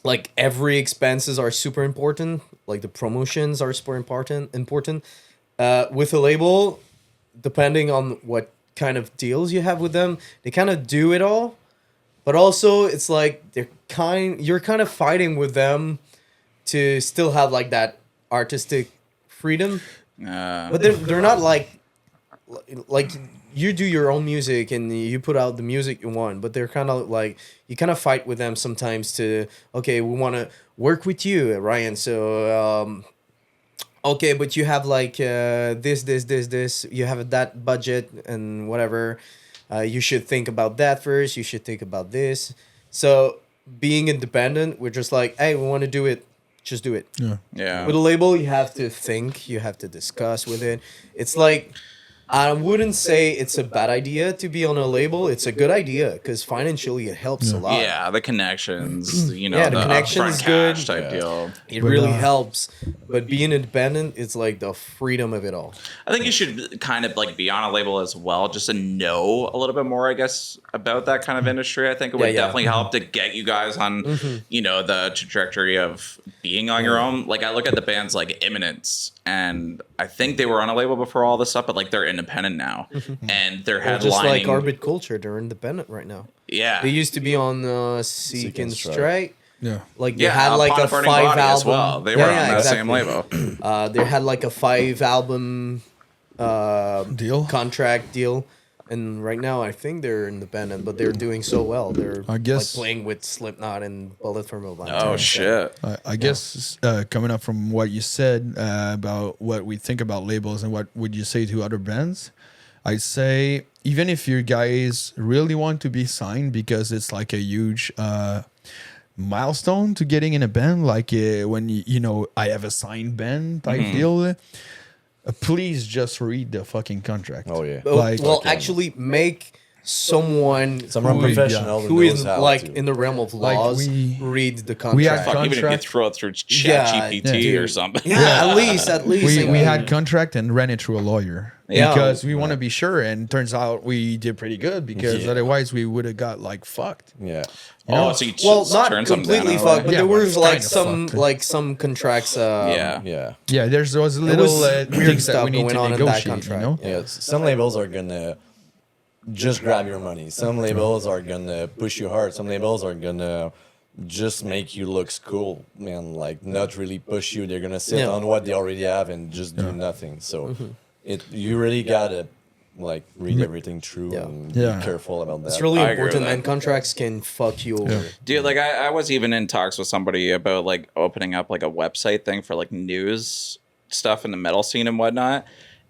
Like every expenses are super important. Like the promotions are super important. With a label, depending on what kind of deals you have with them, they kind of do it all. But also, it's like you're kind of fighting with them to still have like that artistic freedom. But they're not like you do your own music and you put out the music you want, but they're kind of like you kind of fight with them sometimes to okay, we want to work with you, Ryan. So okay, but you have like this. You have that budget and whatever. You should think about that first. You should think about this. So being independent, we're just like, hey, we want to do it. Just do it. Yeah. With a label, you have to think. You have to discuss with it. It's like I wouldn't say it's a bad idea to be on a label. It's a good idea because financially it helps a lot. Yeah, the connections, you know, Yeah, the the connection upfront is good. cash type deal. It But, really helps. But being independent, it's like the freedom of it all. I think you should kind of like be on a label as well, just to know a little bit more, I guess, about that kind of industry. I think it would definitely help to get you guys on, you know, the trajectory of being on your own. Like I look at the bands like Imminence, and I think they were on a label before all this stuff, but like they're independent now, and they're Well, headlining. just like Orbit Culture, they're independent right now. Yeah, They used to be on Seek and Strike. Yeah. Like they yeah, had like Upon a Burning 5 Body album. as well. They were on that same label. They had like a 5 album Deal. contract deal. And right now, I think they're independent, but they're doing so well. They're I guess- like playing with Slipknot and Bullet for Mobile. Oh shit! I guess coming up from what you said about what we think about labels and what would you say to other bands, I'd say even if you guys really want to be signed because it's like a huge milestone to getting in a band, like when you know I have a signed band type deal. Please just read the fucking contract. Oh yeah. Like- well, actually, make someone Someone who, professional who knows is how like to. in the realm of Like, laws we- read the we had contract. Fuck, even if you contract. throw it through Yeah, ChatGPT or dude. something. Yeah, at least. we like, had contract and ran it through a lawyer Yeah. because we want to be sure, and turns out we did pretty good because Yeah. otherwise we would have got like fucked. Yeah. Oh, so you well, just not turn something completely down, fucked, but Yeah, there but was it's like kinda some fucked. some contracts. Yeah. Yeah. Yeah, there was was little weird things that stuff we need going to on in that negotiate. You contract. know, Yeah, some labels are gonna just grab your money. Some labels are gonna push you hard. Some labels are gonna just make you look cool, man. Like not really push you. They're gonna sit Yeah. on what they already have and just do nothing. So you really gotta like read everything through Yeah. and Yeah. be careful about that. It's really I agree with important, that. and contracts can fuck you over. Dude, like I was even in talks with somebody about like opening up like a website thing for like news stuff in the metal scene and whatnot.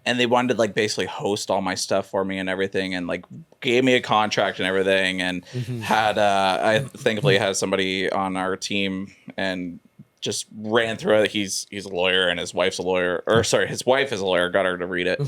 And they wanted to like basically host all my stuff for me and everything, and like gave me a contract and everything, and had I thankfully had somebody on our team and just ran through it. He's a lawyer and his wife's a lawyer, or sorry, his wife is a lawyer. Got her to read it,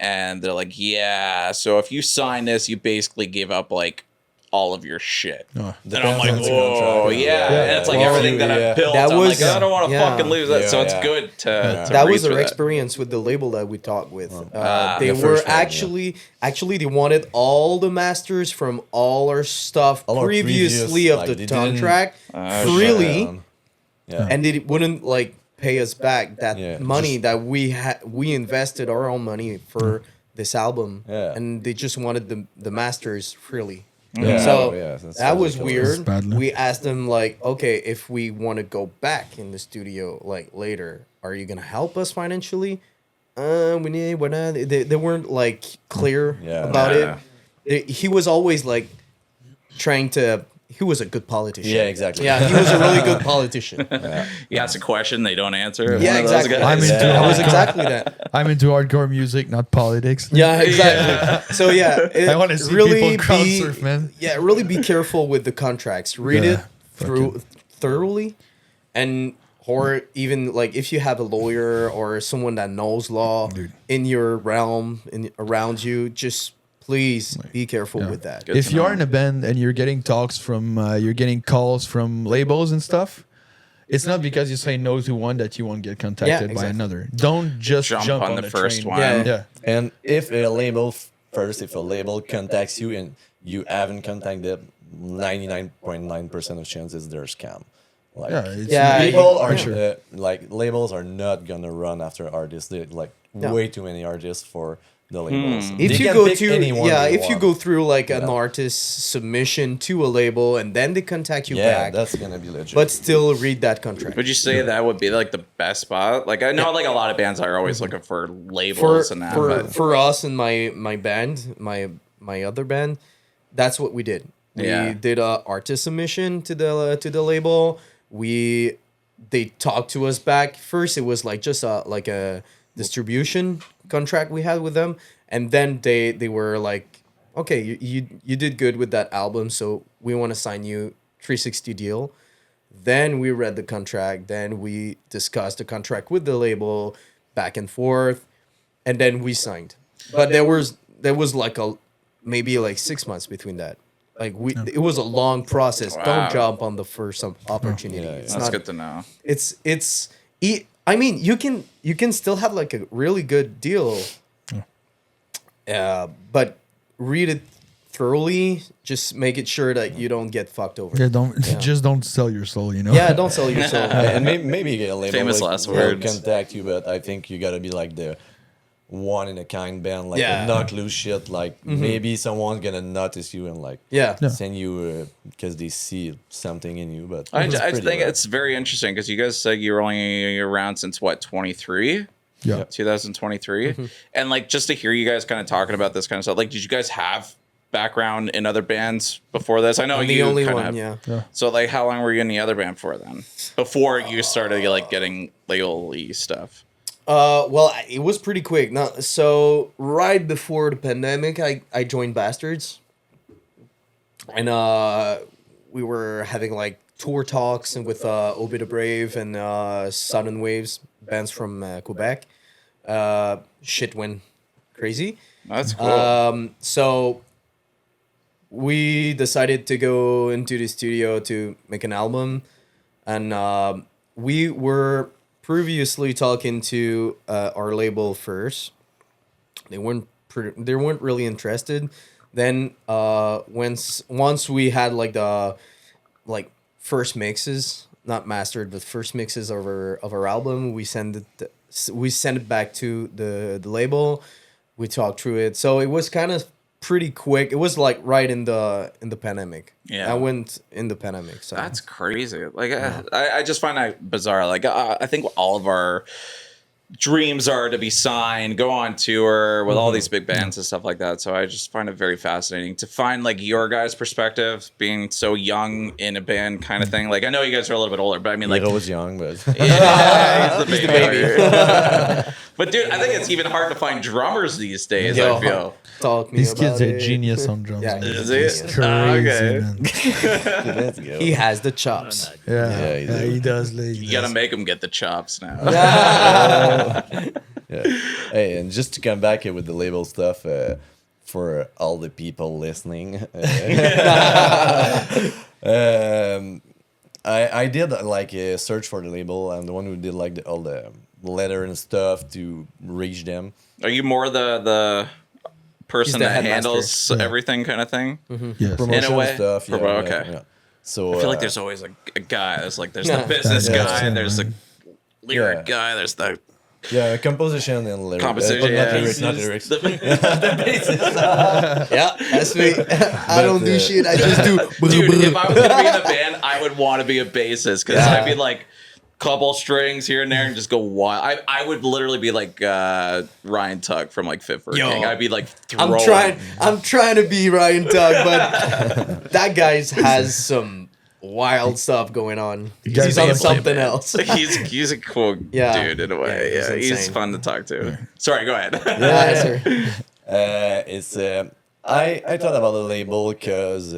and they're like, yeah. So if you sign this, you basically give up like all of your shit. And I'm Depends like, on the whoa, contract. yeah. Yeah. And it's like Well, everything that yeah. I've built. That I'm was- like, I don't want to yeah. fucking lose that. Yeah, So it's yeah. good to That read was through our that. experience with the label that we talked with. They the were first one, yeah. actually they wanted all the masters from all our stuff All our previously previous, of like, the they didn't- contract freely, Yeah. and they wouldn't like pay us back that Yeah, money just- that we invested our own money for this album, Yeah. and they just wanted the masters freely. Yeah. So That's that was ridiculous. weird. Badly. We asked them like, okay, if we want to go back in the studio like later, are you gonna help us financially? We're not. They weren't like clear Yeah. about Yeah. it. He was always like trying to. He was a good politician. Yeah, exactly. Yeah, he was a really good politician. You ask a question, they don't answer. Yeah, One of those exactly. guys. I'm into I was hardcore. exactly that. I'm into hardcore music, not politics. Yeah, exactly. So yeah, I wanna see really people crowd be- surf, man. Yeah, really be careful with the contracts. Read Yeah, it through thoroughly, and or even like if you have a lawyer or someone that knows law Dude. in your realm around you, just please be careful with that. Good If to you are know. in a band and you're getting talks from, you're getting calls from labels and stuff, it's not because you say no to one that you won't get contacted by exactly. another. Don't just Jump jump, on the first train. one. Yeah. Yeah. And if a label contacts you and you haven't contacted, 99.9% of chances they're scam. Like, Yeah, it's Yeah, people are sure. like labels are not gonna run after artists. They like No. way too many artists for the labels. If They you can go pick to anyone they if you want. go through like an Yeah. artist's submission to a label and then they contact you yeah, back, that's gonna be legit. but still read that contract. Would you say that would be like the best spot? Like I know like a lot of bands are always looking for labels and that. but for us and my band, my other band, that's what we did. We Yeah. did a artist submission to the label. They talked to us back. First, it was like just a distribution contract we had with them, and then they were like, okay, you did good with that album, so we want to sign you 360 deal. Then we read the contract. Then we discussed the contract with the label, back and forth, and then we signed. But there was like maybe like 6 months between that. Like it was a long process. Wow. Don't jump on the first opportunity. It's that's not. good to know. I mean, you can still have like a really good deal, but read it thoroughly. Just make it sure that you don't get fucked over. Yeah, just don't sell your soul, you know. Yeah, don't sell your soul. and maybe a label Famous like, last will words. contact you, but I think you gotta be like the one in a kind band, like Yeah. a knock loose shit. Like maybe someone's gonna notice you and like Yeah. send you because they see something in you. But I it's pretty think rare. it's very interesting because you guys said you were only around since what 23. Yeah. 2023, and like just to hear you guys kind of talking about this kind of stuff. Like, did you guys have background in other bands before this? I know I'm the you only kind one. of. Yeah. So like, how long were you in the other band for then? Before you started like getting label-y stuff. Well, it was pretty quick. So right before the pandemic, I joined Bastards, and we were having like tour talks and with Obi the Brave and Sudden Waves, bands from Quebec. Shit went crazy. That's cool. So we decided to go into the studio to make an album, and we were previously talking to our label first. They weren't really interested. Then once we had like the first mixes, not mastered, but first mixes of our album, we sent it back to the label. We talked through it, so it was kind of pretty quick. It was like right in the pandemic. Yeah. I went in the pandemic. So That's crazy. Like, I just find that bizarre. Like, I think all of our dreams are to be signed, go on tour with all these big bands and stuff like that. So I just find it very fascinating to find like your guys' perspective, being so young in a band kind of thing. Like, I know you guys are a little bit older, but I mean, like, Hero was young, but yeah, he's the baby. But dude, I think it's even hard to find drummers these days. Yo, I feel. talk me These about kids are it. genius on drums. Yeah, man. Is It's it? crazy, Okay. man. let's go. He has the chops. Yeah, Yeah, he does. He You gotta does. make them get the chops now. Yeah. Hey, and just to come back with the label stuff, for all the people listening, I did like a search for the label. I'm the one who did like all the letter and stuff to reach them. Are you more the person the that headmaster. handles everything kind of thing? Yes. Promotion way. stuff. Yeah, Okay. yeah. So I feel like there's always a guy. There's like there's Yeah. the business Yeah, guy, yeah, there's the lyric Yeah. guy, there's the composition and lyrics. composition. But yeah. not lyrics, not lyrics. Yeah, that's me. I don't do shit. I just do. Dude, if I was gonna be in a band, I would want to be a bassist because I'd be like couple strings here and there and just go wild. I would literally be like Ryan Tuck from like Fit for a Yo. King. I'd be like throwing. I'm trying to be Ryan Tug, but that guy has some wild stuff going on. guys He's on gotta play, something else. He's a cool Yeah. dude in a way. Yeah, Yeah, he's he's insane. fun to talk to. Sorry, go ahead. Yeah, sir. It's I thought about the label because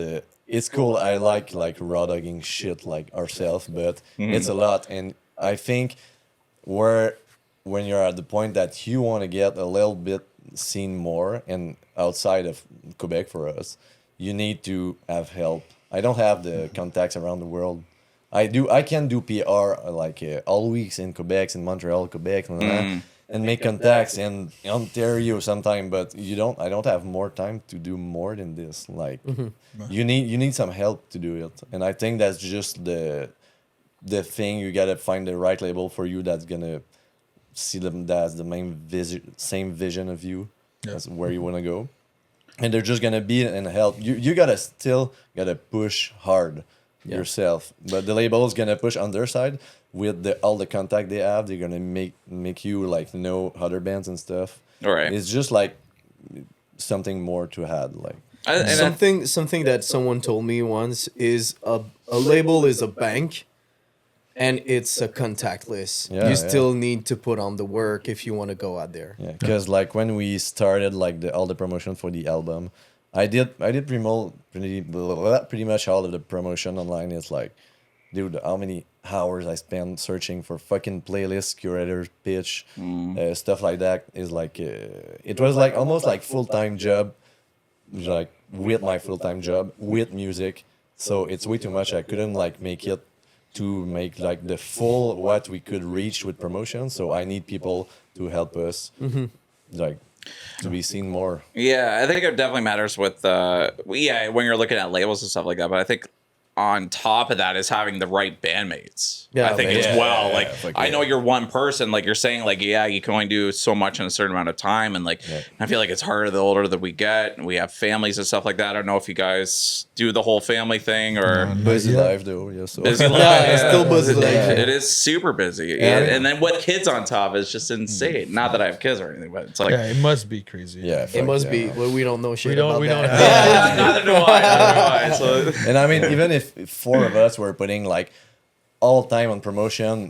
it's cool. I like raw dogging shit like ourselves, but it's a lot, and I think when you're at the point that you want to get a little bit seen more and outside of Quebec for us, you need to have help. I don't have the contacts around the world. I can do PR like all weeks in Quebec, in Montreal, Quebec, and make contacts in Ontario sometime, but I don't have more time to do more than this. Like you need some help to do it. And I think that's just the thing. You gotta find the right label for you that's gonna see them as the same vision of you. That's where you wanna go. And they're just gonna be and help. You gotta push hard yourself. But the label is gonna push on their side with all the contact they have. They're gonna make you like know other bands and stuff. All right. It's just like something more to add. Like Something that someone told me once is a label is a bank, and it's a contact list. Yeah, You still need to put on the work if you want to go out there. yeah, because like when we started like all the promotion for the album, I did pretty much all of the promotion online. It's like, dude, how many hours I spend searching for fucking playlists, curators, pitch, stuff like that. Is like it was like almost like full-time job, like with my full-time job with music. So it's way too much. I couldn't like make it to make like the full what we could reach with promotion. So I need people to help us, like to be seen more. Yeah, I think it definitely matters with when you're looking at labels and stuff like that. But I think on top of that is having the right bandmates. Yeah, I think man. as well. Like fuck I yeah. know you're one person. Like you're saying, like you can only do so much in a certain amount of time, and like I feel like it's harder the older that we get, and we have families and stuff like that. I don't know if you guys do the whole family thing or Busy life though, yeah. So busy life. Yeah, it's still busy life. It is super busy, and then with kids on top is just insane. Not that I have kids or anything, but it's like Yeah, it must be crazy. yeah, It fuck must yeah. be. Well, we don't know shit We don't. about We don't. that. Have, neither do I. Neither do I. So And I mean, even if four of us were putting like all time on promotion,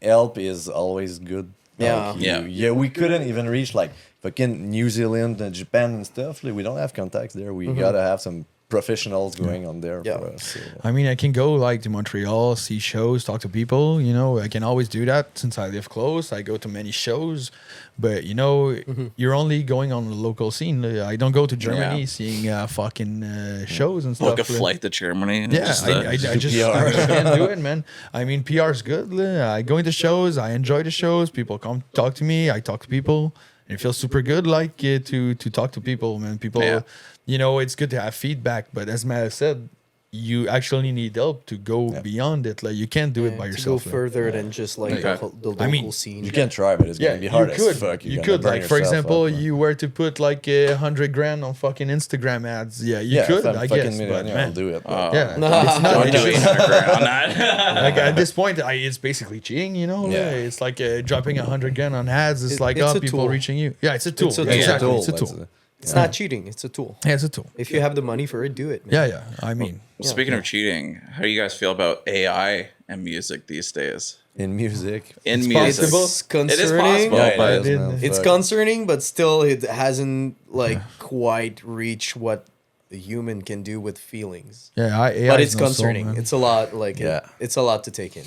help is always good. Yeah. Like, we couldn't even reach like fucking New Zealand and Japan and stuff. Like, we don't have contacts there. We gotta have some professionals going on there Yeah. for us. So. I mean, I can go like to Montreal, see shows, talk to people. You know, I can always do that since I live close. I go to many shows, but you know, you're only going on the local scene. I don't go to Germany Yeah. seeing fucking shows and stuff. book a flight to Germany. Yeah, Just, I just PR. can't do it, man. I mean, PR is good. I go into shows. I enjoy the shows. People come talk to me. I talk to people. And it feels super good, like to talk to people, man. People, Yeah. you know, it's good to have feedback. But as Matt said, you actually need help to go beyond it. Like you can't do it by To go yourself. further than just like Okay. the local I mean, scene. You can try, but it's Yeah, gonna be hard you as could. fuck. You You're could, gonna like burn for yourself example, up, man. you were to put like 100 grand on fucking Instagram ads. Yeah, you could, if I'm I fucking guess. But millionaire, I'll man, do it. yeah, No. it's not. Don't do it's- 800 grand on that. like at this point, it's basically cheating. You know, Yeah. it's like dropping 100 grand on ads. It's like it's a people tool. reaching you. Yeah, it's a tool. It's a Yeah, tool. exactly, It's a it's a tool. tool. It's not cheating. It's a tool. Yeah, it's a tool. If you have the money for it, do it. Man. Yeah, yeah. I mean, Speaking of cheating, how do you guys feel about AI and music these days? In music. In It's music, possible. It's it concerning. is possible, Yeah, but it is, man. It's Fuck. concerning, but still, it hasn't like quite reached what a human can do with feelings. yeah. AI But is it's no soul, concerning. man. It's a lot. Like Yeah. it's a lot to take in.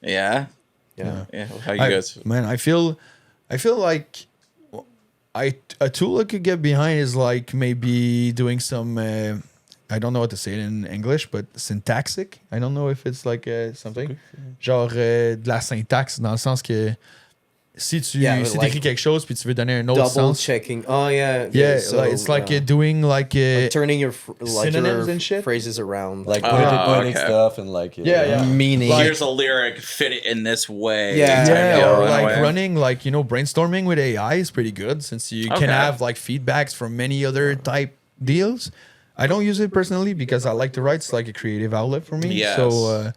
yeah, Yeah. How you guys? Man, I feel like a tool I could get behind is like maybe doing some. I don't know what to say it in English, but syntaxic. I don't know if it's like something. Genre de la syntaxe dans le sens que si tu Yeah, si like t'écris quelque chose puis tu veux donner un autre Double sens. checking. Oh yeah. Yeah, so, like, it's like doing like turning your like synonyms your and shit? phrases around. Like Oh, poetic okay. stuff and like Yeah. meaning. Here's a lyric, fit it in this way. Yeah. type yeah, deal, or in a like way. running, like you know, brainstorming with AI is pretty good since you Okay. can have like feedbacks from many other type deals. I don't use it personally because I like to write. It's like a creative outlet for me. Yes. So,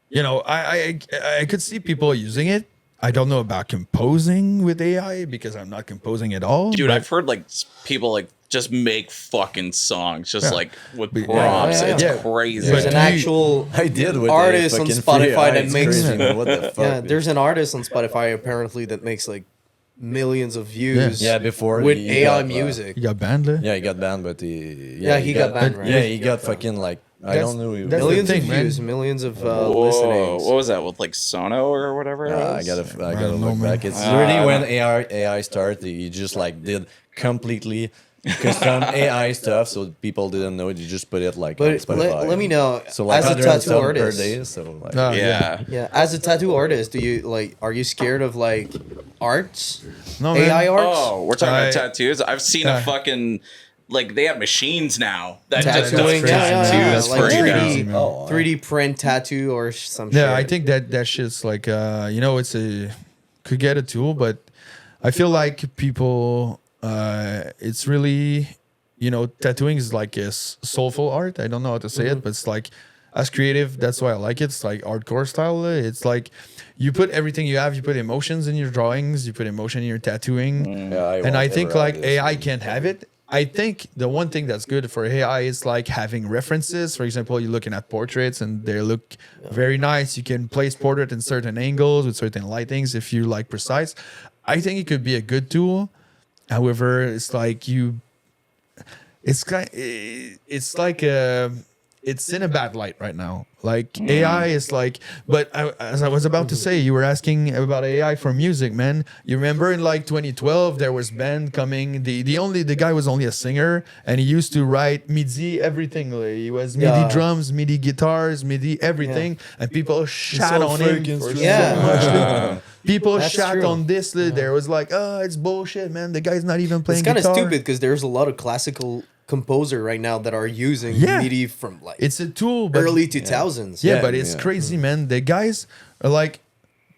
you know, I could see people using it. I don't know about composing with AI because I'm not composing at all. Dude, but- I've heard like people like just make fucking songs just Yeah. like with But- prompts. yeah, It's yeah. crazy. There's But an do you- actual I did with artist on fucking Spotify free that eyes, makes. crazy, man. What the fuck? Yeah, dude? there's an artist on Spotify apparently that makes like millions of views. Yeah, before with he AI got, music. You got banned. Yeah, he got banned, but he he got banned, right? Yeah, he got fucking like I That's- don't know. that's the Millions thing, of man. views, millions of Whoa, listenings. what was that with like Sono or whatever? it I was? gotta know, look man. back. It's really when AI started. He just like did completely custom AI stuff, so people didn't know it. You just put it like on But Spotify. let me know, So like as a 100 tattoo subs per artist, day. So like, Yeah. yeah, as a tattoo artist, do you like? Are you scared of like arts, No, man. AI arts? Oh, we're talking about I- tattoos. I've seen a fucking like they have machines now that just Tattooing, does yeah, tattoos like for you. 3D, man. Oh, 3D print tattoo or some Yeah, shit. I think that shit's like it's a could get a tool, but I feel like people it's really tattooing is like a soulful art. I don't know how to say it, but it's like as creative. That's why I like it. It's like hardcore style. It's like you put everything you have. You put emotions in your drawings. You put emotion in your tattooing. yeah, And I won't think ever have like this. AI can't have it. I think the one thing that's good for AI is like having references. For example, you're looking at portraits and they look very nice. You can place portrait in certain angles with certain lightings if you like precise. I think it could be a good tool. However, it's like it's in a bad light right now. Like AI is like, but as I was about to say, you were asking about AI for music, man. You remember in like 2012 there was band coming. The guy was only a singer and he used to write MIDI everything. Like, he was MIDI Yeah. drums, MIDI guitars, MIDI everything, and people shat all on him fake for Yeah. so much. Dude. People That's shat true. on this. There was like, oh, it's bullshit, man. The guy's not even playing It's kind of guitar. stupid because there's a lot of classical composer right now that are using Yeah. MIDI from like It's a tool, but early 2000s. Yeah, Yeah, but it's yeah. crazy, man. The guys are like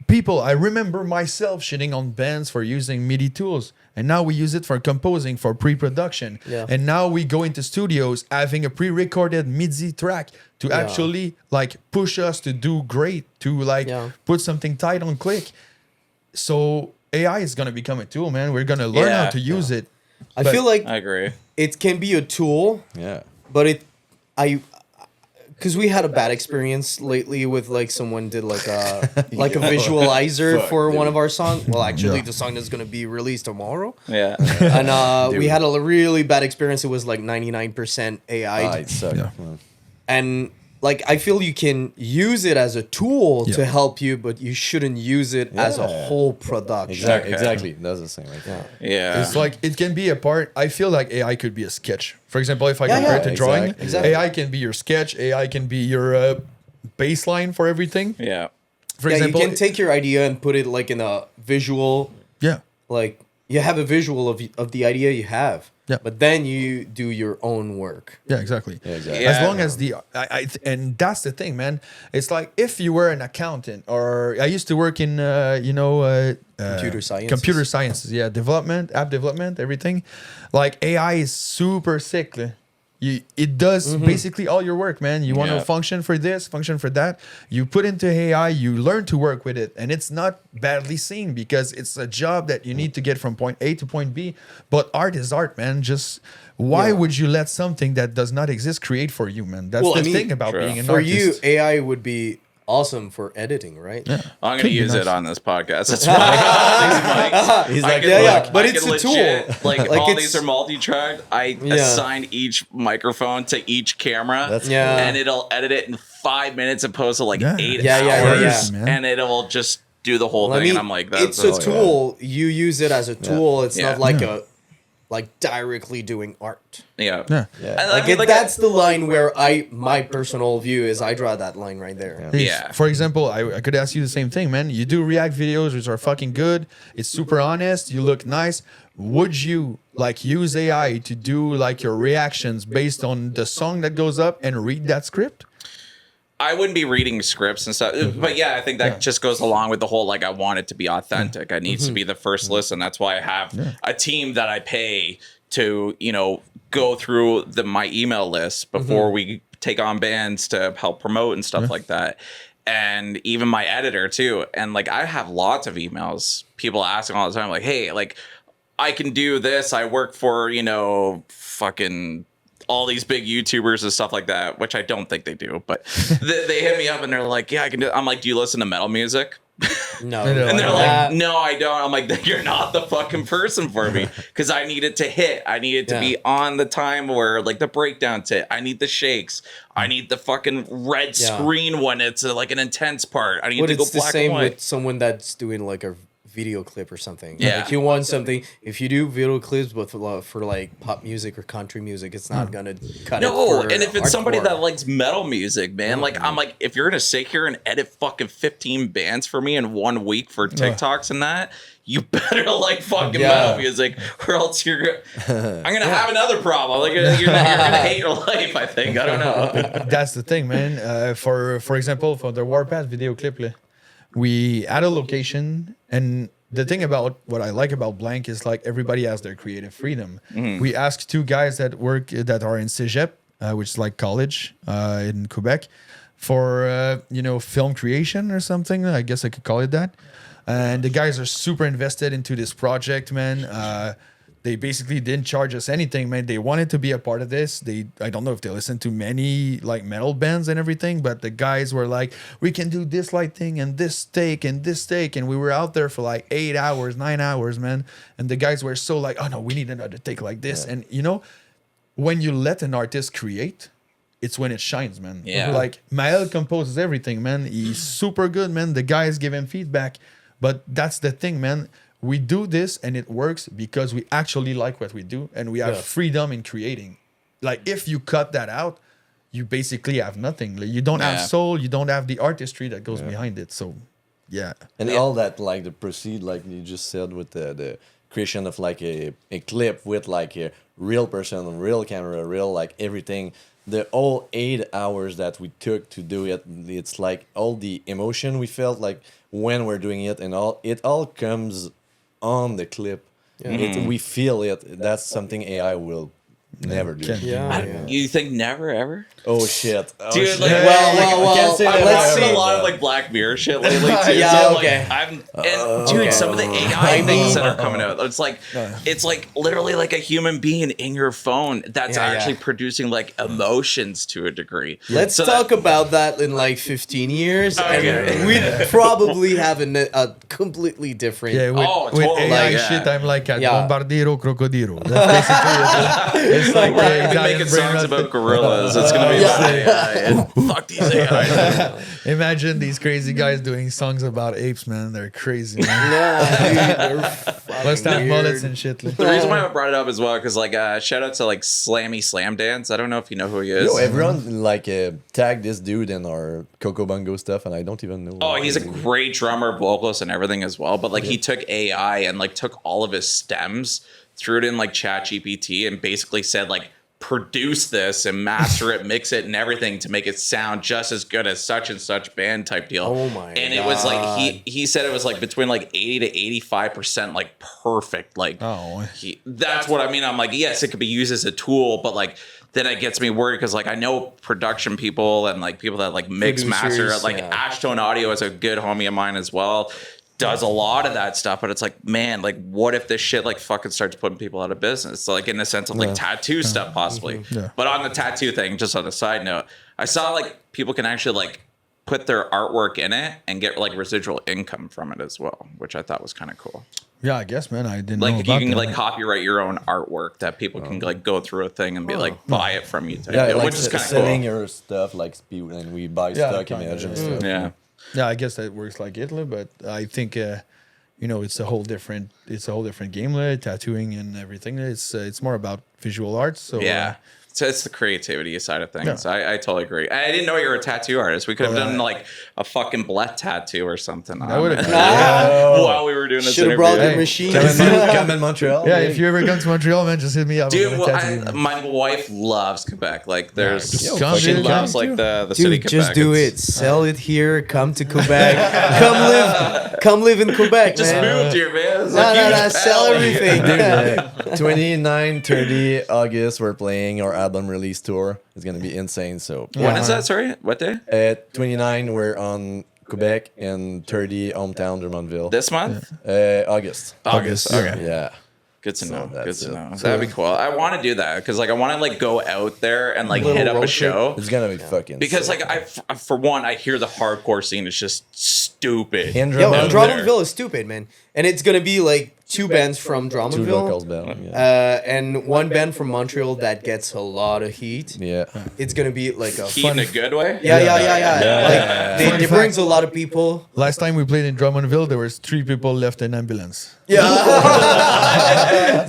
people. I remember myself shitting on bands for using MIDI tools, and now we use it for composing, for pre-production. Yeah. And now we go into studios having a pre-recorded MIDI track to actually like push us to do great, to like put something tight on click. So AI is gonna become a tool, man. We're gonna learn Yeah. how to use it. I But- feel like I agree. it can be a tool, Yeah. but because we had a bad experience lately with like someone did like a like a visualizer Fuck, for one dude. of our songs. Well, actually, Yeah. the song is gonna be released tomorrow, Yeah. and we Dude. had a really bad experience. It was like 99% AI, Ah, it sucked. Yeah. man. and like I feel you can use it as a tool to Yeah. help you, but you shouldn't use it as a Yeah. whole production. Exactly. Okay. Exactly. That's the same. Right? Yeah. Yeah. It's like it can be a part. I feel like AI could be a sketch. For example, if I Yeah, compare yeah. it to drawing, Exactly. AI can be your sketch. AI can be your baseline for everything. Yeah. For Yeah, example, you can take your idea and put it like in a visual. yeah, Like you have a visual of the idea you have, Yeah. but then you do your own work. yeah, exactly. Yeah, exactly. As Yeah. long as and that's the thing, man. It's like if you were an accountant, or I used to work in Computer sciences. computer sciences, yeah, development, app development, everything. Like AI is super sick. It does basically all your work, man. You want Yeah. to function for this, function for that. You put into AI, you learn to work with it, and it's not badly seen because it's a job that you need to get from point A to point B. But art is art, man. Just why Yeah. would you let something that does not exist create for you, man? That's Well, the I mean, thing about True. being an For artist. you, AI would be awesome for editing, right? Yeah, I'm Could gonna be use nice. it on this podcast. That's right. He's I like, can, yeah, like, but I it's can a tool. legit, like Like, all it's- these are multi-tracked. I Yeah. assign each microphone to each camera, That's Yeah. and it'll edit it in 5 minutes opposed to like Yeah. 8 Yeah, yeah, hours, yeah, man. and it'll just do the whole I thing. mean, and I'm like, that's it's a yeah. tool. You use it as a tool. It's Yeah. not like Yeah. like directly doing art. yeah. Yeah. Yeah. And I Like, mean, that's the line where my personal view is I draw that line right there. If, Yeah. For example, I could ask you the same thing, man. You do React videos, which are fucking good. It's super honest. You look nice. Would you like use AI to do like your reactions based on the song that goes up and read that script? I wouldn't be reading scripts and stuff, but yeah, I think that just goes along with the whole like I want it to be authentic. I needs to be the first listen. That's why I have a team that I pay to go through my email list before we take on bands to help promote and stuff like that. And even my editor too. And like I have lots of emails, people asking all the time, like, hey, like I can do this. I work for fucking all these big YouTubers and stuff like that, which I don't think they do, but they hit me up and they're like, yeah, I can do it. I'm like, do you listen to metal music? No, And they're And they're that- like, no, I don't. I'm like, you're not the fucking person for me because I need it to hit. I need it to be on the time where like the breakdowns hit. I need the shakes. I need the fucking red screen when it's like an intense part. I need But to go it's the black same and white. with someone that's doing like a video clip or something. Yeah. Like you want something. If you do video clips, but for like pop music or country music, it's not gonna cut it. No, For and if it's somebody hardcore. that likes metal music, man, like I'm like, if you're gonna sit here and edit fucking 15 bands for me in 1 week for TikToks and that, you better like fucking metal music, or else I'm gonna have another problem. Like you're gonna hate your life. I think. I don't know. That's the thing, man. For example, for the Warpath video clip, we had a location, and the thing about what I like about Blank is like everybody has their creative freedom. We asked 2 guys that are in Cégep, which is like college in Quebec, for film creation or something. I guess I could call it that. And the guys are super invested into this project, man. They basically didn't charge us anything, man. They wanted to be a part of this. I don't know if they listened to many like metal bands and everything, but the guys were like, we can do this lighting and this take and this take. And we were out there for like 8 hours, 9 hours, man. And the guys were so like, oh no, we need another take like this. And when you let an artist create, it's when it shines, man. Yeah. Like Mael composes everything, man. He's super good, man. The guys give him feedback. But that's the thing, man. We do this and it works because we actually like what we do and we have freedom in creating. Like if you cut that out, you basically have nothing. Like, you don't have soul, you don't have the artistry that goes behind it. So, yeah. And all that, like the proceed, like you just said, with the creation of like a clip with like a real person, real camera, real like everything. The whole 8 hours that we took to do it, it's like all the emotion we felt like when we're doing it, and it all comes on the clip. We feel it. That's something AI will never do. You think never ever? Oh shit, Dude, shit. like, well, I can't say that. let's I've see. seen a lot of like Black Mirror shit lately too. Yeah, so, okay. Dude, some of the AI things that are coming out, it's like literally like a human being in your phone that's actually producing like emotions to a degree. Let's talk about that in like 15 years, and we'd probably have a completely different. Yeah, with totally, AI shit, I'm like a Yeah. bombardiro crocodilo. That's basically it. It's like making songs about gorillas. It's gonna be fuck these AI. Imagine these crazy guys doing songs about apes, man. They're crazy, man. Let's have mullets and shit. The reason why I brought it up as well, because like shout out to like Slammy Slam Dance. I don't know if you know who he is. Yo, everyone like tagged this dude in our Congo Bongo stuff, and I don't even know. Oh, he's a great drummer, vocalist, and everything as well. But like he took AI and like took all of his stems, threw it in like ChatGPT, and basically said like, produce this and master it, mix it and everything to make it sound just as good as such and such band type deal. Oh my And it was like he said it was like between like 80 to 85% like perfect. Like that's what I mean. I'm like, yes, it could be used as a tool, but like then it gets me worried because like I know production people and like people that like mix master, like Ashtone Audio is a good homie of mine as well. Does a lot of that stuff, but it's like, man, like what if this shit like fucking starts putting people out of business? So, like in the sense of like tattoo stuff possibly. But on the tattoo thing, just on a side note, I saw like people can actually like put their artwork in it and get like residual income from it as well, which I thought was kind of cool. Yeah, I guess, man. I didn't like know you about can that. like copyright your own artwork that people can like go through a thing and be like buy it from you type yeah, deal, like which is kind of selling cool. your stuff like and we buy stock image and stuff. Yeah, I guess that works like Italy, but I think it's a whole different game, tattooing and everything. It's more about visual arts. So So it's the creativity side of things. I totally agree. I didn't know you were a tattoo artist. We could have done like a fucking Blett tattoo or something. That would have while we were doing this should have interview. brought the machine. Come in Montreal. Yeah, if you ever come to Montreal, man, just hit me up. Dude, my wife loves Quebec. Like, there's she dude, loves come like the city Dude, Quebec. just do it. Sell it here. Come to Quebec. Come live in Quebec. Just man. moved here, man. It's No, like, no, huge no. Sell pal. everything. 29, 30 August, we're playing our album release tour. It's gonna be insane. So When is that? Sorry, what day? at 29, we're on Quebec, and 30 hometown Drummondville. This month? August. August. Okay. Yeah. Good to know. Good that's to it. know. That'd be cool. I want to do that because like I want to like go out there and like Little hit up a road trip. show. It's gonna be fucking Because sick. like for one, I hear the hardcore scene is just stupid. in Yo, Drummondville. Drummondville is stupid, man. and it's gonna be like two bands from Two locals Drummondville, band. Yeah. and one band from Montreal that gets a lot of heat. Yeah. It's gonna be like a Heat in a good way. yeah. Like Fun they fact. brings a lot of people. Last time we played in Drummondville, there was 3 people left in ambulance. Yeah,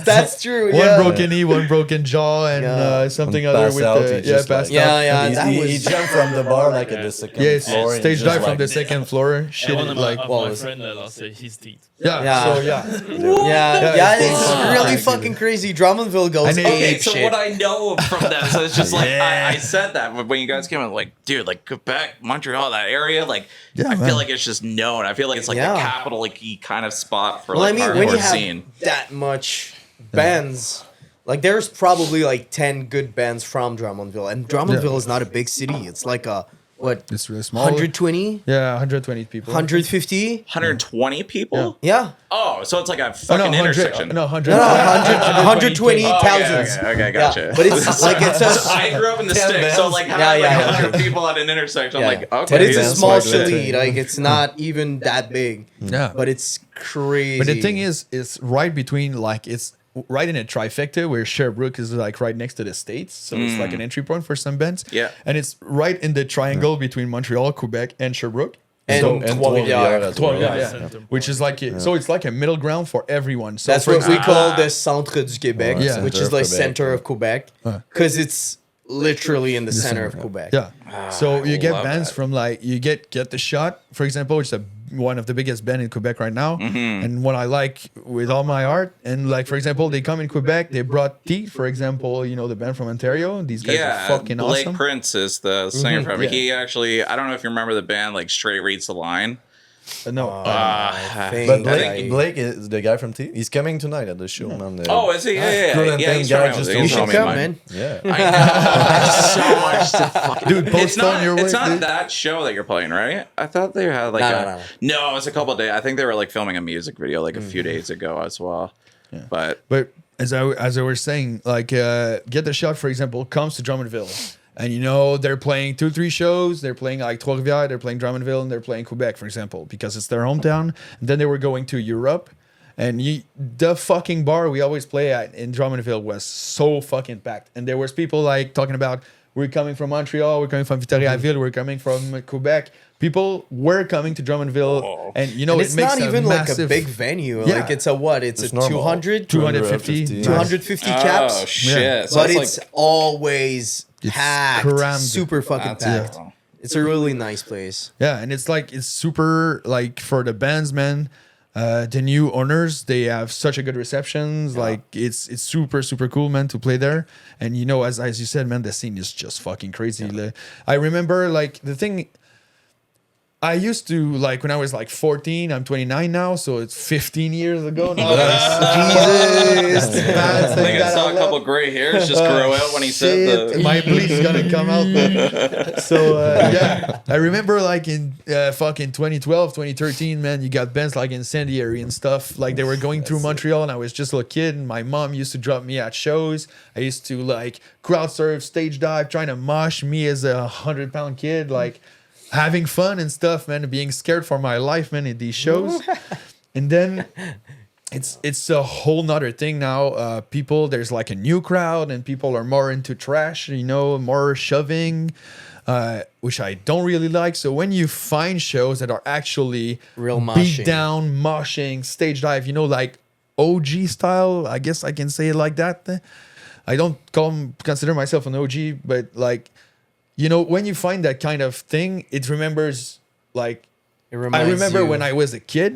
that's true. One Yeah. broken knee, one broken jaw, and Yeah. something And other pass with out, the he just passed like- out. Yeah, He, that he, was he jumped from the bar like at the second Yes, floor. and stage just dive like, from the second floor. Shit, One of like my was- friend lost his teeth. yeah. Yeah. So yeah, yeah. it's It's fucking really crazy. fucking crazy. Drummondville goes And it- Okay, ape so shit. what I know from that, so it's just like I said that when you guys came in, like, dude, like Quebec, Montreal, that area, like, Yeah, I man. feel like it's just known. I feel like it's like Yeah. the capital, like, kind of spot for Well, I like mean, when you hardcore have scene. that much bands, like there's probably like 10 good bands from Drummondville, and Drummondville is not a big city. It's like a what, it's really small. 120, Yeah, 120 people. 150? 120 people? Yeah. Oh, so it's like a Oh, fucking no, 100, intersection. no, 100. No, 120,000. Okay, gotcha. Yeah, but it's like it's So a I grew up in the 10 sticks, so bands. like Yeah, having yeah, like yeah. 100 people at an intersection, yeah, I'm like, okay. but it's a that's small why they're city. doing- Like it's not even that big. Yeah. But it's crazy. But the thing is, it's right between like it's right in a trifecta where Sherbrooke is like right next to the States, so it's like an entry point for some bands. Yeah. and it's right in the triangle between Montreal, Quebec, and Sherbrooke. and So- and Trois-Rivières. as well. Yeah, Center. which is like so it's like a middle ground for everyone. So That's for what we example, call the Centre du Québec, Yeah. which Center is of like Quebec. center of Quebec, because it's literally in the center of Quebec. Yeah. So you get love bands that. from like you get the shot, for example, which is one of the biggest band in Quebec right now, and what I like with all my heart, and like for example, they come in Quebec, they brought Teeth, for example, you know the band from Ontario. These guys Yeah, are fucking Blake awesome. Prince is the singer from it. yeah. He actually, I don't know if you remember the band, like Straight Reads the Line. No, I think But I- Blake is the guy from T. He's coming tonight at the show, man. Oh, is he? Yeah. Good Yeah, and he's guy from just He you was should telling me come, mine. man. Yeah. I know. So much to fucking. dude, post It's not. on your It's way, not dude. that show that you're playing, right? I thought they had like No. no. It was a couple of days. I think they were like filming a music video like a few days ago as well. But But as I was saying, like Get the Shot, for example, comes to Drummondville. And you know, they're playing 2-3 shows. They're playing like Trois-Rivières, they're playing Drummondville, and they're playing Quebec, for example, because it's their hometown. And then they were going to Europe. And the fucking bar we always play at in Drummondville was so fucking packed. And there was people like talking about, we're coming from Montreal, we're coming from Victoriaville, we're coming from Quebec. People were coming to Drummondville, and you know, And it it's makes not even like a massive- big venue. Yeah. Like it's a what? It's It's a normal. 200, 250. 250 caps. oh shit! Yeah. So But that's it's always It's packed, crammed. super fucking That's packed. it. It's a really nice place. Yeah, and it's like it's super like for the bands, man. The new owners, they have such a good receptions. Like it's super cool, man, to play there. And you know, as you said, man, the scene is just fucking crazy. Like, I remember like the thing. I used to like when I was like 14. I'm 29 now, so it's 15 years ago now. Jesus. Bands I think I that saw I a couple love. gray hairs just grow out when he said Shit, the. my bleach is gonna come out. Man. So yeah, I remember like in fucking 2012, 2013, man, you got bands like Incendiary and stuff. Like they were going through Montreal, and I was just a kid. And my mom used to drop me at shows. I used to like crowd surf, stage dive, trying to mosh me as a 100-pound kid, like having fun and stuff, man, and being scared for my life, man, in these shows. And then it's a whole nother thing now. People, there's like a new crowd, and people are more into trash, you know, more shoving, which I don't really like. So when you find shows that are actually Real beat moshing. down, moshing, stage dive, you know, like OG style, I guess I can say it like that. I don't consider myself an OG, but like, you know, when you find that kind of thing, it remembers like It I reminds remember you. when I was a kid.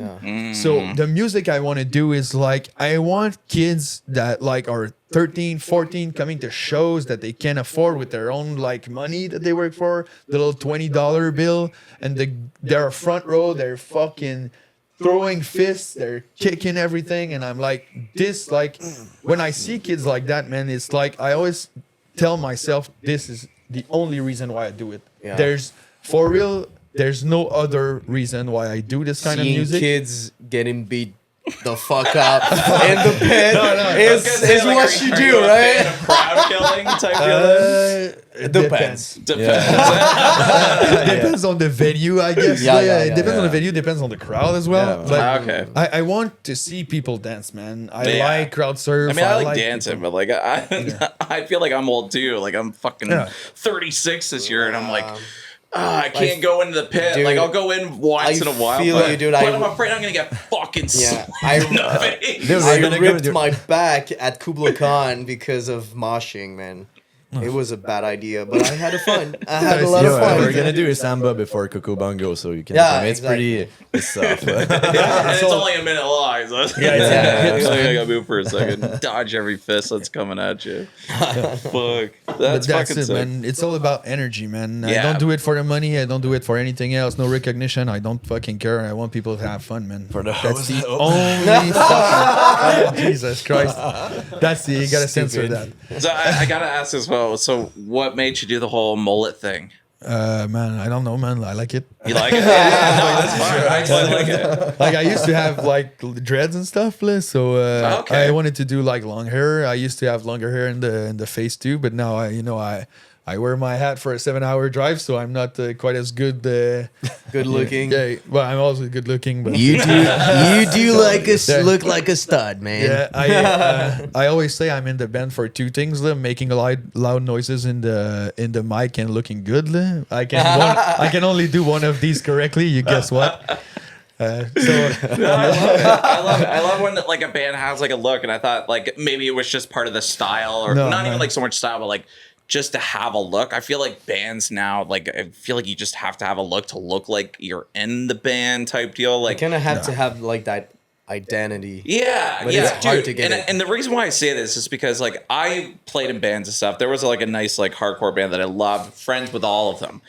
So the music I want to do is like I want kids that like are 13, 14 coming to shows that they can afford with their own like money that they work for, the little $20 bill, and they're front row, they're fucking throwing fists, they're kicking everything, and I'm like this like when I see kids like that, man, it's like I always tell myself this is the only reason why I do it. Yeah. There's no other reason why I do this kind Seeing of music. kids getting beat the fuck up in the pit is what you do, right? Crowd killing type deal. It depends. Depends on the venue, I guess. It depends on the venue. Depends on the crowd as well. Yeah. But Okay. I want to see people dance, man. I Yeah. like crowd surf. I mean, I like dancing, people. but like I feel like I'm old too. Like I'm fucking 36 this year, and I'm like. I can't go into the pit. Dude, like I'll go in once in a while, feel but, you, dude. but I- I'm afraid I'm gonna get fucking Yeah, in the face. Dude, I we're gonna ripped go- my back at Kubla Khan because of moshing, man. It was a bad idea, but I had fun. I had a lot of fun. We're gonna do a samba before Congo Bongo, so you can. Yeah, it's pretty. It's tough. And it's only a minute long, so I gotta move for a second. Dodge every fist that's coming at you. Fuck. But That's that's fucking it, sick. man. It's all about energy, man. I Yeah. don't do it for the money. I don't do it for anything else. No recognition. I don't fucking care. I want people to have fun, man. For the That's the hoes. only fucking... Jesus Christ. That's the... You gotta censor that. So I gotta ask as well. So what made you do the whole mullet thing? Man, I don't know, man. I like it. You like it? Yeah, no, that's fine. I actually like it. Like I used to have like dreads and stuff, so Okay. I wanted to do like long hair. I used to have longer hair in the face too, but now I wear my hat for a 7-hour drive, so I'm not quite as good. Good looking. Yeah, well, I'm also good looking, but You do like look like a stud, man. yeah, I always say I'm in the band for two things: making loud noises in the mic and looking good. I can only do one of these correctly. You guess what? So I love it. I love when like a band has like a look, and I thought like maybe it was just part of the style, or No, not even man. like so much style, but like just to have a look. I feel like bands now, like I feel like you just have to have a look to look like you're in the band type deal. You Like kind of have to have like that identity. yeah, But yeah, it's hard dude. to get and, it. and the reason why I say this is because like I played in bands and stuff. There was like a nice like hardcore band that I loved, friends with all of them.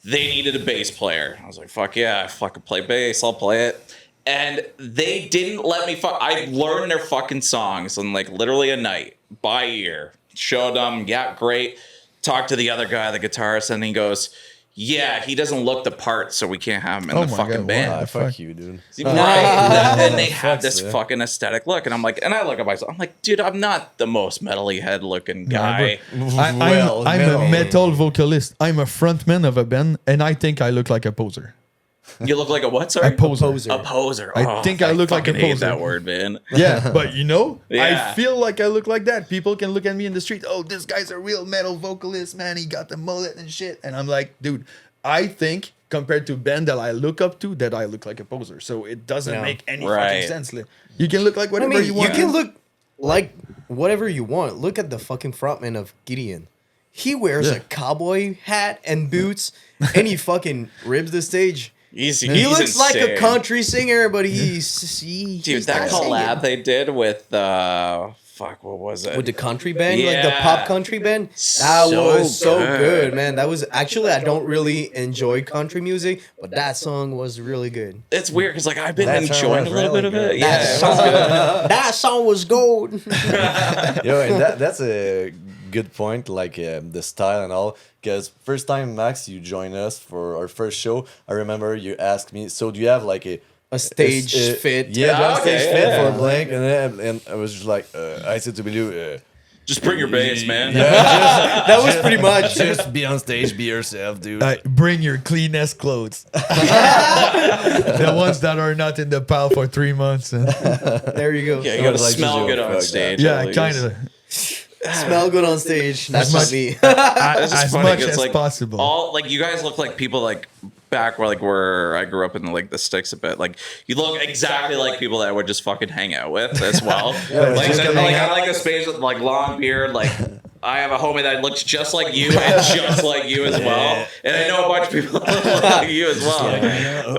They needed a bass player. I was like, fuck yeah, I fucking play bass, I'll play it. And they didn't let me I learned their fucking songs in like literally a night by ear. Showed them, yeah, great. Talked to the other guy, the guitarist, and he goes, yeah, he doesn't look the part, so we can't have him in Oh the my fucking God, band. wow. Fuck you, dude. Right. And they have this yeah. fucking aesthetic look. And I'm like, and I look at myself, I'm like, dude, I'm not the most metally head looking guy. I'm a metal vocalist. I'm a frontman of a band, and I think I look like a poser. You look like a what, sorry? A poser. Poser. A poser. I think I look like a fucking hate poser. that word, man. Yeah, but Yeah. I feel like I look like that. People can look at me in the street. Oh, this guy's a real metal vocalist, man. He got the mullet and shit. And I'm like, dude, I think compared to band that I look up to, that I look like a poser. So it doesn't Yeah. make any Right. fucking sense. You can look like I whatever mean, you you want. can look like whatever you want. Look at the fucking frontman of Gideon. He wears Yeah. a cowboy hat and boots, and he fucking ribs the stage. He's He looks insane. like a country singer, but he's Dude, that collab they did with fuck, what was it? with the country band, like the Yeah. pop country band. That So was so good. good, man. That was actually, I don't really enjoy country music, but that song was really good. It's weird because like I've been That song enjoying a was little really bit of good. it. Yeah, That it was good. that song was gold. Yo, and that's a good point, like the style and all. Because first time, Max, you joined us for our first show, I remember you asked me, so do you have like A stage fit. Yeah, Ah, a stage okay, fit yeah. for Blank, and I was just like, I said to Billy, Just bring your bass, man. That was pretty much. just be on stage, be yourself, dude. Bring your cleanest clothes. The ones that are not in the pile for 3 months. There you go. Yeah, you gotta Like smell Gigi, good on fuck stage. Yeah, at least. kind of. Smell good on stage. That's much- not me. That's just As funny, much 'cause, as like, possible. All like you guys look like people like back where I grew up in the sticks a bit. Like you look exactly like people that I would just fucking hang out with as well. Like, just gonna hang I like a space with like long beard. Like I have a homie that looks just like you and just like you as well. And I know a bunch of people that look like you as well. And,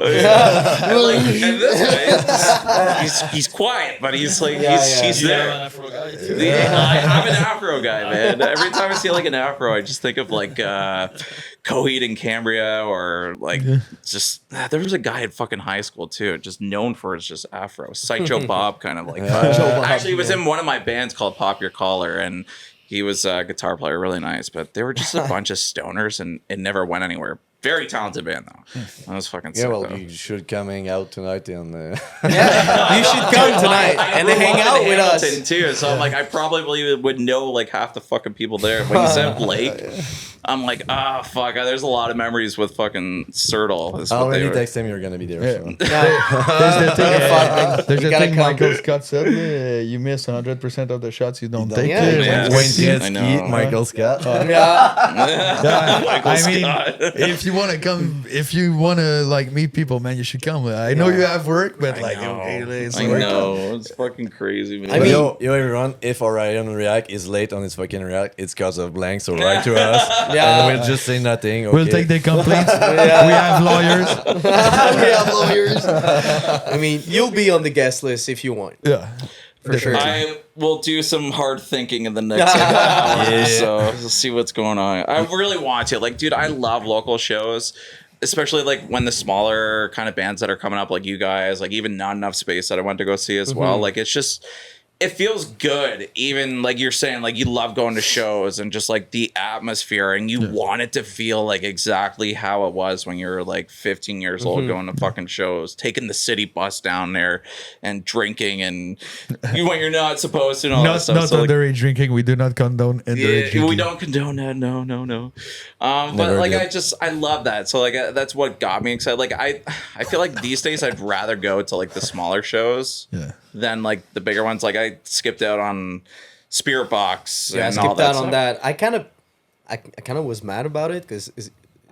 like, and this guy, he's quiet, but he's like he's there. I'm an Afro guy, man. Every time I see like an Afro, I just think of like Coheed and Cambria, or like just there was a guy at fucking high school too, just known for his just Afro, Sideshow Bob kind of like. Actually, he was in one of my bands called Pop Your Collar, and he was a guitar player, really nice. But they were just a bunch of stoners, and it never went anywhere. Very talented band though. That was fucking Yeah, sick. well, though. you should coming out tonight and Yeah, you should come tonight and grew hang up out in with us. Hamilton, too. So I'm like, I probably would know like half the fucking people there. When you said Blake, I'm like, fuck. There's a lot of memories with fucking Sertal. Is I what they already were. text him you're gonna be there. Yeah. So. There's the thing, there's You the gotta thing come. Michael Scott said, you miss 100% of the shots you don't take. Yeah, yeah. Wayne I know. Gretzky, Michael Scott. Yeah, Yeah, I mean, Scott. if you want to come, if you want to like meet people, man, you should come. I know you have work, but like, okay, it's I work. know. It's fucking crazy, man. I mean- yo, everyone, if Ohrion React is late on his fucking React, it's because of blank, so write to us. Yeah. And we'll just say nothing. Okay. We'll take the complaints. We have lawyers. we have lawyers. I mean, you'll be on the guest list if you want. Yeah, For sure. I will do some hard thinking in the next hour, Yeah. so we'll see what's going on. I really want to. Like, dude, I love local shows, especially like when the smaller kind of bands that are coming up, like you guys, like even Not Enough Space that I went to go see as well. Like, it's just, it feels good. Even like you're saying, like you love going to shows and just like the atmosphere, and you want it to feel like exactly how it was when you were like 15 years old going to fucking shows, taking the city bus down there and drinking and when you're not supposed to and all that not stuff. So, like, underage drinking. We do not condone underage drinking. we don't condone that. No. But Never like, did. I love that. So like, that's what got me excited. Like, I feel like these days I'd rather go to like the smaller shows Yeah. than like the bigger ones. Like, I skipped out on Spirit Box. Yeah, I and all skipped that out on stuff. that. I kind of was mad about it because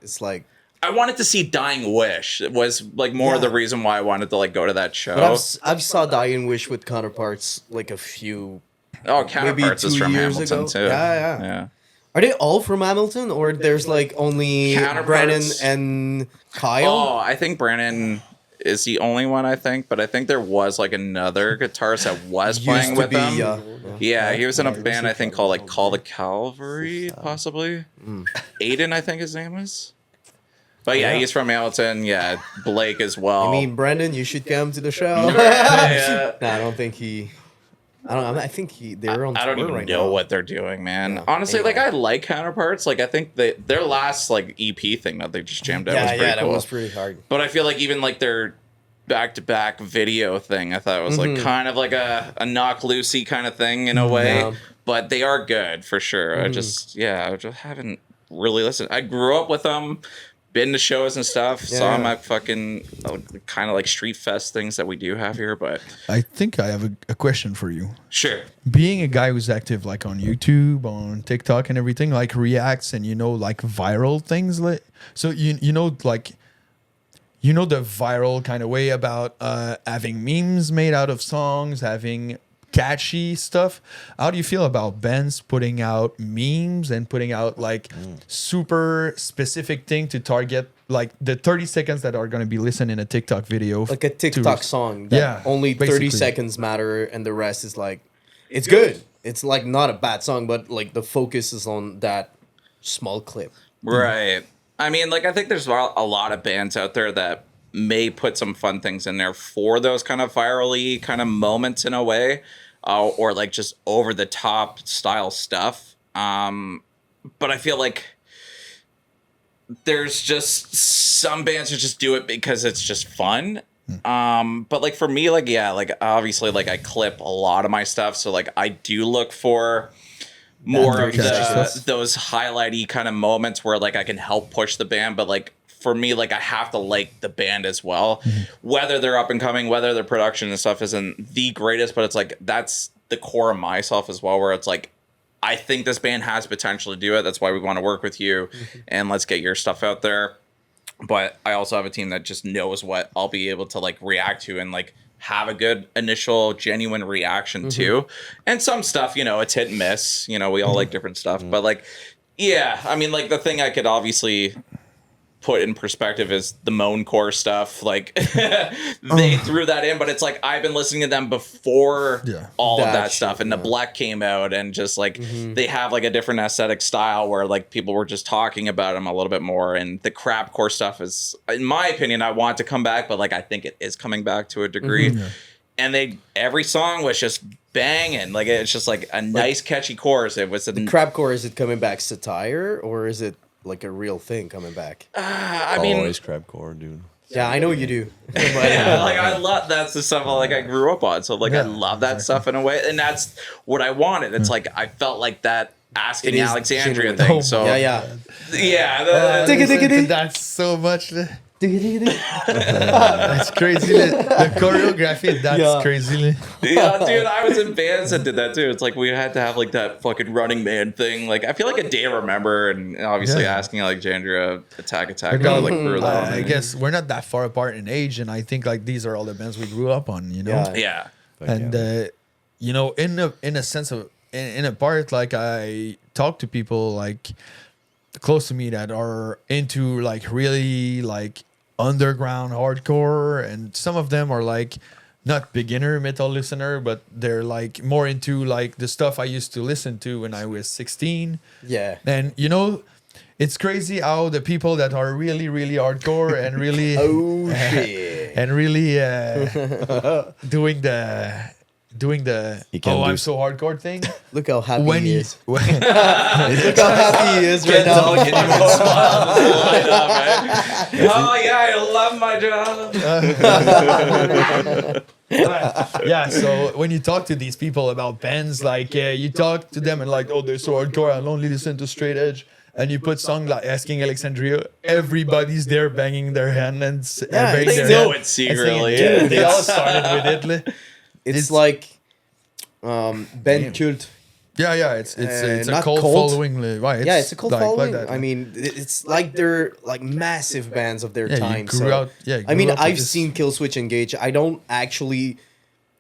it's like. I wanted to see Dying Wish. It was like more Yeah. the reason why I wanted to like go to that show. But I've saw Dying Wish with counterparts like a few. Oh, Counterparts is 2 from years Hamilton ago. too. Yeah. Are they all from Hamilton, or there's like only Counterparts. Brennan and Kyle? Oh, I think Brandon is the only one, I think, but I think there was like another guitarist that was playing with them. Yeah, he was in a band I think called like Call the Calvary, possibly. Aiden, I think his name was. But yeah, he's from Hamilton. Yeah, Blake as well. I mean, Brendan, you should come to the show. yeah. No, I don't think he. I don't. I think they're on. I don't tour even right know now. what they're doing, man. Yeah. Honestly, like Anyway. I like Counterparts. Like I think their last like EP thing that they just jammed out was Yeah, pretty yeah, cool. that was pretty hard. But I feel like even like their back-to-back video thing, I thought it was like kind of like a knock loosey kind of thing in a way. Yeah. But they are good for sure. I just haven't really listened. I grew up with them, been to shows and stuff, saw them at fucking kind of like street fest things that we do have here. But I think I have a question for you. sure. Being a guy who's active like on YouTube, on TikTok and everything, like reacts and like viral things, like so you know the viral kind of way about having memes made out of songs, having catchy stuff. How do you feel about bands putting out memes and putting out like super specific thing to target like the 30 seconds that are going to be listened in a TikTok video? Like a TikTok song. That Yeah, only 30 basically. seconds matter, and the rest is like, it's good. It's like not a bad song, but like the focus is on that small clip. Right. I mean, like, I think there's a lot of bands out there that may put some fun things in there for those kind of virally kind of moments in a way, or like just over the top style stuff. But I feel like there's just some bands who just do it because it's just fun. But like for me, like, yeah, like obviously like I clip a lot of my stuff. So like I do look for more of those highlighty kind of moments where like I can help push the band. But like for me, like I have to like the band as well, whether they're up and coming, whether their production and stuff isn't the greatest, but it's like, that's the core of myself as well, where it's like, I think this band has potential to do it. That's why we want to work with you and let's get your stuff out there. But I also have a team that just knows what I'll be able to like react to and like have a good initial genuine reaction to. And some stuff, you know, it's hit and miss, you know, we all like different stuff, but like, yeah, I mean, like the thing I could obviously put in perspective is the Moancore stuff. Like they threw that in, but it's like I've been listening to them before all of that stuff, and the Black came out, and just like they have like a different aesthetic style where like people were just talking about them a little bit more. And the crapcore stuff is, in my opinion, I want to come back, but like I think it is coming back to a degree. And every song was just banging. Like it's just like a nice catchy chorus. It was The crapcore, is it coming back satire, or is it like a real thing coming back. I mean, always crabcore, dude. Yeah, I know you do. But, yeah, like I love that's the stuff like I grew up on. So like I Yeah, love that stuff in a way, and that's what I wanted. It's like I felt like that asking It is Alexandria genuine. thing. Oh, So yeah. yeah. Dig it. That's so much. That's crazy. The choreography, that's crazy. Yeah, dude, I was in bands that did that too. It's like we had to have like that fucking Running Man thing. Like I feel like a day to remember, and obviously Yeah. asking Alexandria Attack Because, like grew that on I me. guess we're not that far apart in age, and I think like these are all the bands we grew up on, you know. Yeah. Yeah, And you know, in a sense of in a part, like I talk to people like close to me that are into like really like underground hardcore, and some of them are like not beginner metal listener, but they're like more into like the stuff I used to listen to when I was 16. Yeah. And you know, it's crazy how the people that are really, really hardcore and really Oh shit. and really doing the He can oh do I'm so hardcore thing. Look how happy When he you is. Look how happy he is right now. Oh yeah, I love my job. Yeah, so when you talk to these people about bands, like you talk to them and like, oh, they're so hardcore, I'll only listen to straight edge. And you put song like Asking Alexandria, everybody's there banging their hand and Yeah, banging they their know hand it secretly, and yeah. singing. They all started with it. It's like band cult. Yeah, it's a not cult cult. following, right? Yeah, it's a cult like following. that. I mean, it's like they're like massive bands of their Yeah, you time. grew So out- yeah, you I mean, grew up with I've this- seen Killswitch Engage. I don't actually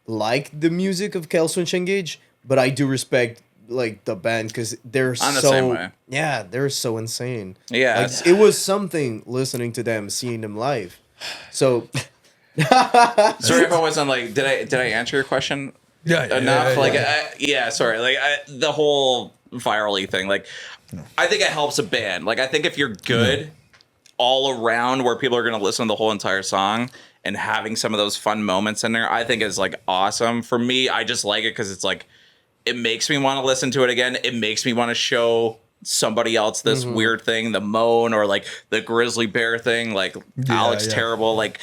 like the music of Killswitch Engage, but I do respect like the band because they're I'm the so same way. yeah, they're so insane. Yeah, Like, it's- it was something listening to them, seeing them live. So Sorry if I wasn't like, did I answer your question Yeah, enough? Like, yeah. sorry. Like the whole virally thing. Like, I think it helps a band. Like, I think if you're good all around, where people are going to listen to the whole entire song and having some of those fun moments in there, I think is like awesome. For me, I just like it because it's like it makes me want to listen to it again. It makes me want to show somebody else this weird thing, the moan or like the grizzly bear thing, like Alex yeah. Terrible. Like,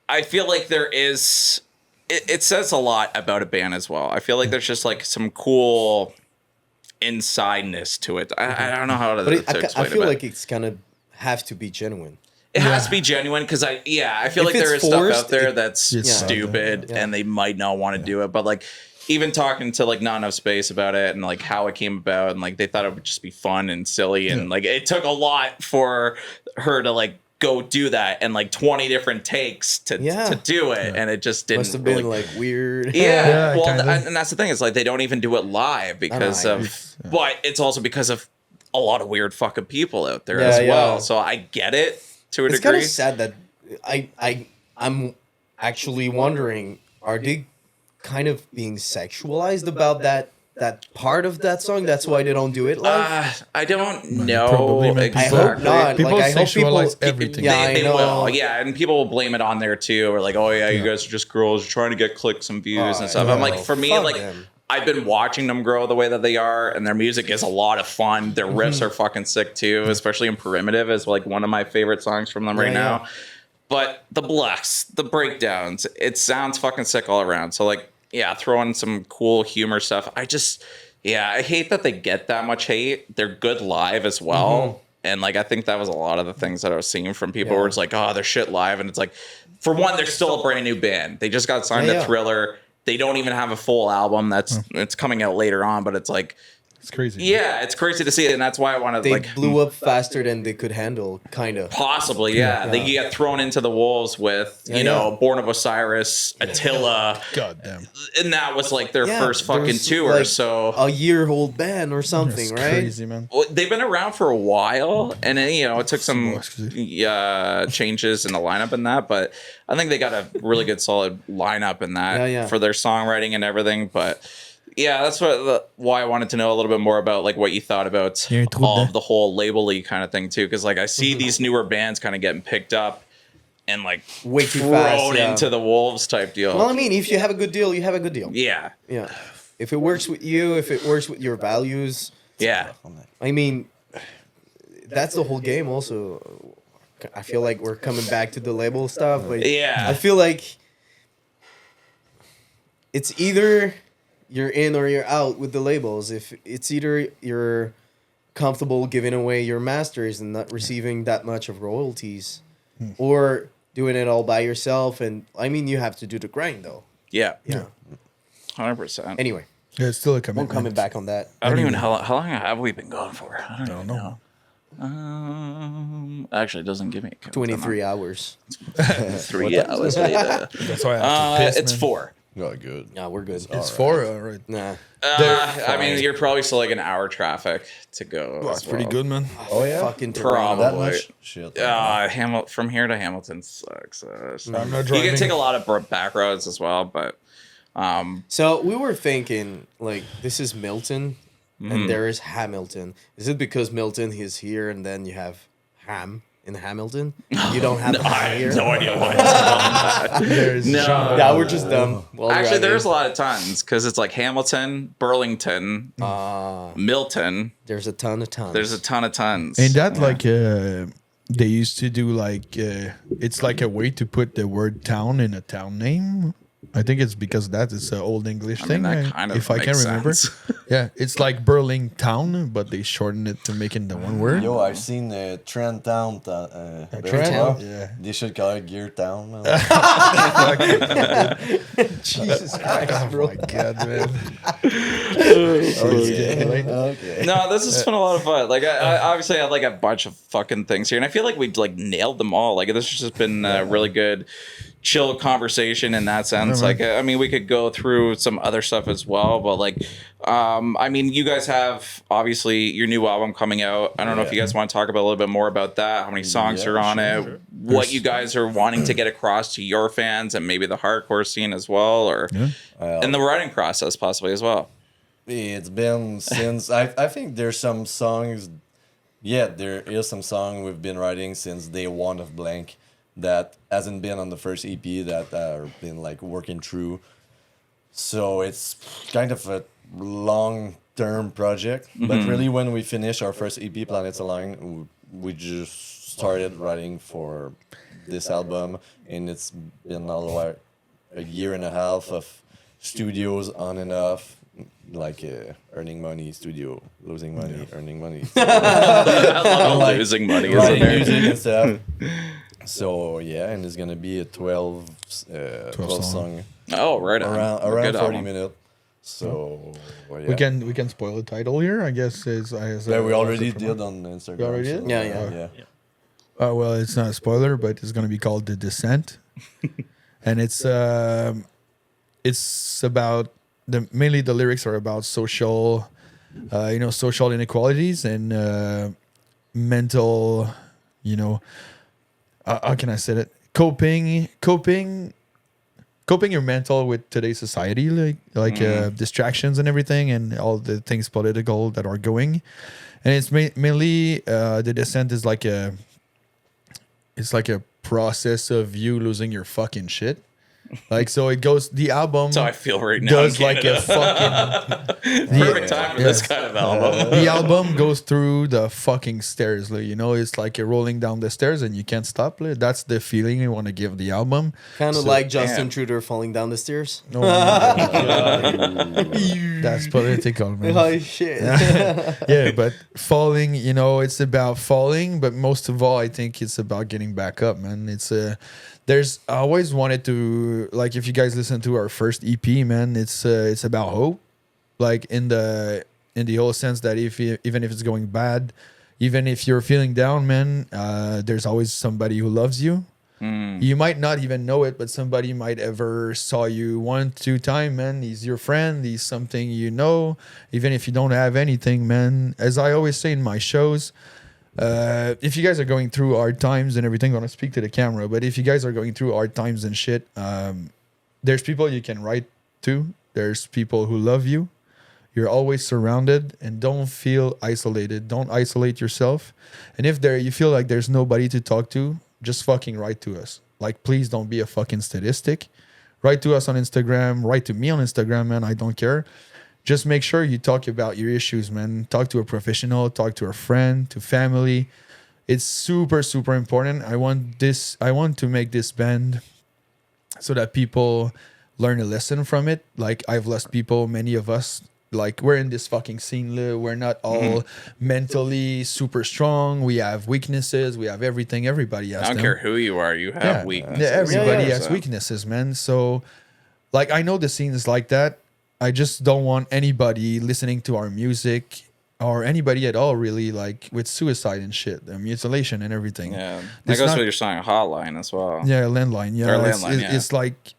I feel like there is. It says a lot about a band as well. I feel like there's just like some cool insideness to it. I don't know how to, but to I explain feel it. like it's gonna have to be genuine. It has to be genuine because I feel If like there is it's stuff forced, out there it- that's It's stupid Yeah. and they might not want to do it. But like even talking to like Not Enough Space about it and like how it came about and like they thought it would just be fun and silly and like it took a lot for her to like go do that and like 20 different takes to do it and it just didn't Must have been really- like weird. yeah, well, kinda. and that's the thing. It's like they don't even do it live because know, of, but it's also because of a lot of weird fucking people out there Yeah, as well. yeah. So I get it to a It's kind degree. of sad that I'm actually wondering, are they kind of being sexualized about that part of that song? That's why they don't do it live. I don't know. Probably, man. I Exactly. hope not. People Like, I hope people. sexualize everything. Yeah, They I know. will, yeah, and people will blame it on there too, or like, oh yeah, you guys are just girls, you're trying to get clicks and views and stuff. I'm like, for me, fuck like, them. I've been watching them grow the way that they are, and their music is a lot of fun. Their riffs are fucking sick too, especially in Primitive is like one of my favorite songs from them right Yeah, now. But the bluffs, the breakdowns, it sounds fucking sick all around. So like, yeah, throw in some cool humor stuff. I hate that they get that much hate. They're good live as well. And like, I think that was a lot of the things that I was seeing from people where it's like, oh, they're shit live. And it's like, for one, they're still a brand new band. They just got signed to Thriller. They don't even have a full album. It's coming out later on, but it's like, It's crazy. yeah, it's crazy to see it. And that's why I wanted They like blew up faster than they could handle, kind of. possibly, yeah. They get thrown into the wolves with, you know, Born of Osiris, Attila. God damn. And that was like their first there fucking was, tour. like, So a year-old band or something, It's right? crazy, man. well, they've been around for a while, and then, you know, it took some changes in the lineup and that, but I think they got a really good, solid lineup in that for their songwriting and everything. But yeah, that's why I wanted to know a little bit more about like what you thought about all of the whole label-y kind of thing too, because like I see these newer bands kind of getting picked up and like Way too thrown fast, into the wolves type deal. Well, I mean, if you have a good deal, you have a good deal. Yeah, Yeah. If it works with you, if it works with your values, yeah. I mean, that's the whole game. Also, I feel like we're coming back to the label stuff, but Yeah. I feel like it's either you're in or you're out with the labels. If it's either you're comfortable giving away your masters and not receiving that much of royalties, or doing it all by yourself. And I mean, you have to do the grind though. Yeah. Yeah. 100%. Anyway, Yeah, it's still a we're commitment. coming back on that. I don't even know how long have we been going for? I don't even know. Actually, it doesn't give me a count. 23 hours. 3 hours later. That's why I have to piss, It's man. 4. Oh, good. Yeah, we're good. It's 4, all right. Nah. I mean, you're probably still like an hour traffic to go. Well, that's pretty good, man. Oh yeah. Fucking Probably. That much shit. From here to Hamilton sucks. I'm not You driving. can take a lot of back roads as well, but So we were thinking, like, this is Milton, and there is Hamilton. Is it because Milton is here, and then you have Ham in Hamilton? You don't have Ham here? idea why. There's No. Sean. Yeah, we're just dumb. while Actually, driving. there's a lot of tons because it's like Hamilton, Burlington, Milton. There's a ton of tons. There's a ton of tons. And that, like, they used to do, like, it's like a way to put the word town in a town name. I think it's because that is an old English I mean, thing, that kind of if I can makes remember. sense. Yeah, it's like Burlington, but they shortened it to make it the one word. Yo, I've seen Trent Town. Trent? Yeah. They should call it Gear Town. Man. Jesus Christ, Oh bro. my god, man. Okay. No, this has been a lot of fun. Like, I obviously had like a bunch of fucking things here, and I feel like we like nailed them all. Like, this has just been a really good, chill conversation in that sense. Like, I mean, we could go through some other stuff as well, but like, I mean, you guys have obviously your new album coming out. I don't know if you guys want to talk about a little bit more about that. How many songs are on it? What you guys are wanting to get across to your fans and maybe the hardcore scene as well, or in the writing process possibly as well. It's been since I think there's some songs. Yeah, there is some song we've been writing since day one of Blank that hasn't been on the first EP that I've been like working through. So it's kind of a long-term project. But really, when we finish our first EP, Planets Align, we just started writing for this album, and it's been all the way a year and a half of studios on and off. Like earning money, studio, losing money, earning money. I love losing money. Isn't Writing it? music and stuff. So yeah, and it's gonna be a 12 song Oh, right on. around Good 40 album. minutes. So well, yeah. We can spoil the title here, I guess. Yeah, we already did on Instagram. You already so, did? Yeah. Oh well, it's not a spoiler, but it's gonna be called The Descent, and it's about mainly the lyrics are about social, social inequalities and mental, how can I say it? Coping your mental with today's society, like distractions and everything, and all the things political that are going, and it's mainly The Descent is like a process of you losing your fucking shit. Like, so it goes, the album That's how I feel right now. does in like a Canada. fucking Perfect time for this kind of album. the album goes through the fucking stairs, like, it's like you're rolling down the stairs and you can't stop. Like, that's the feeling you want to give the album. Kind of like Justin Trudeau falling down the stairs. Oh my God. That's political, man. Oh, shit. Yeah, but falling, it's about falling, but most of all, I think it's about getting back up, man. I always wanted to, like, if you guys listen to our first EP, man, it's about hope, like in the whole sense that even if it's going bad, even if you're feeling down, man, there's always somebody who loves you. You might not even know it, but somebody might ever saw you 1-2 times, man. He's your friend. He's something even if you don't have anything, man. As I always say in my shows, if you guys are going through hard times and everything, I'm gonna speak to the camera, but if you guys are going through hard times and shit, there's people you can write to. There's people who love you. You're always surrounded, and don't feel isolated. Don't isolate yourself. And if you feel like there's nobody to talk to, just fucking write to us. Like, please don't be a fucking statistic. Write to us on Instagram. Write to me on Instagram, man. I don't care. just make sure you talk about your issues, man. Talk to a professional, talk to a friend, to family. It's super, super important. I want to make this band so that people learn a lesson from it. Like, I've lost people, many of us. Like, we're in this fucking scene. We're not all mentally super strong. We have weaknesses. We have everything. Everybody has I don't them. care who you are, you have weaknesses. Yeah, everybody Yeah, has weaknesses, man. So, like, I know the scene is like that. I just don't want anybody listening to our music or anybody at all, really, like, with suicide and shit, mutilation and everything. Yeah, that It's goes not- with your song Hotline as well. Yeah, landline. Yeah, Or landline, it's like,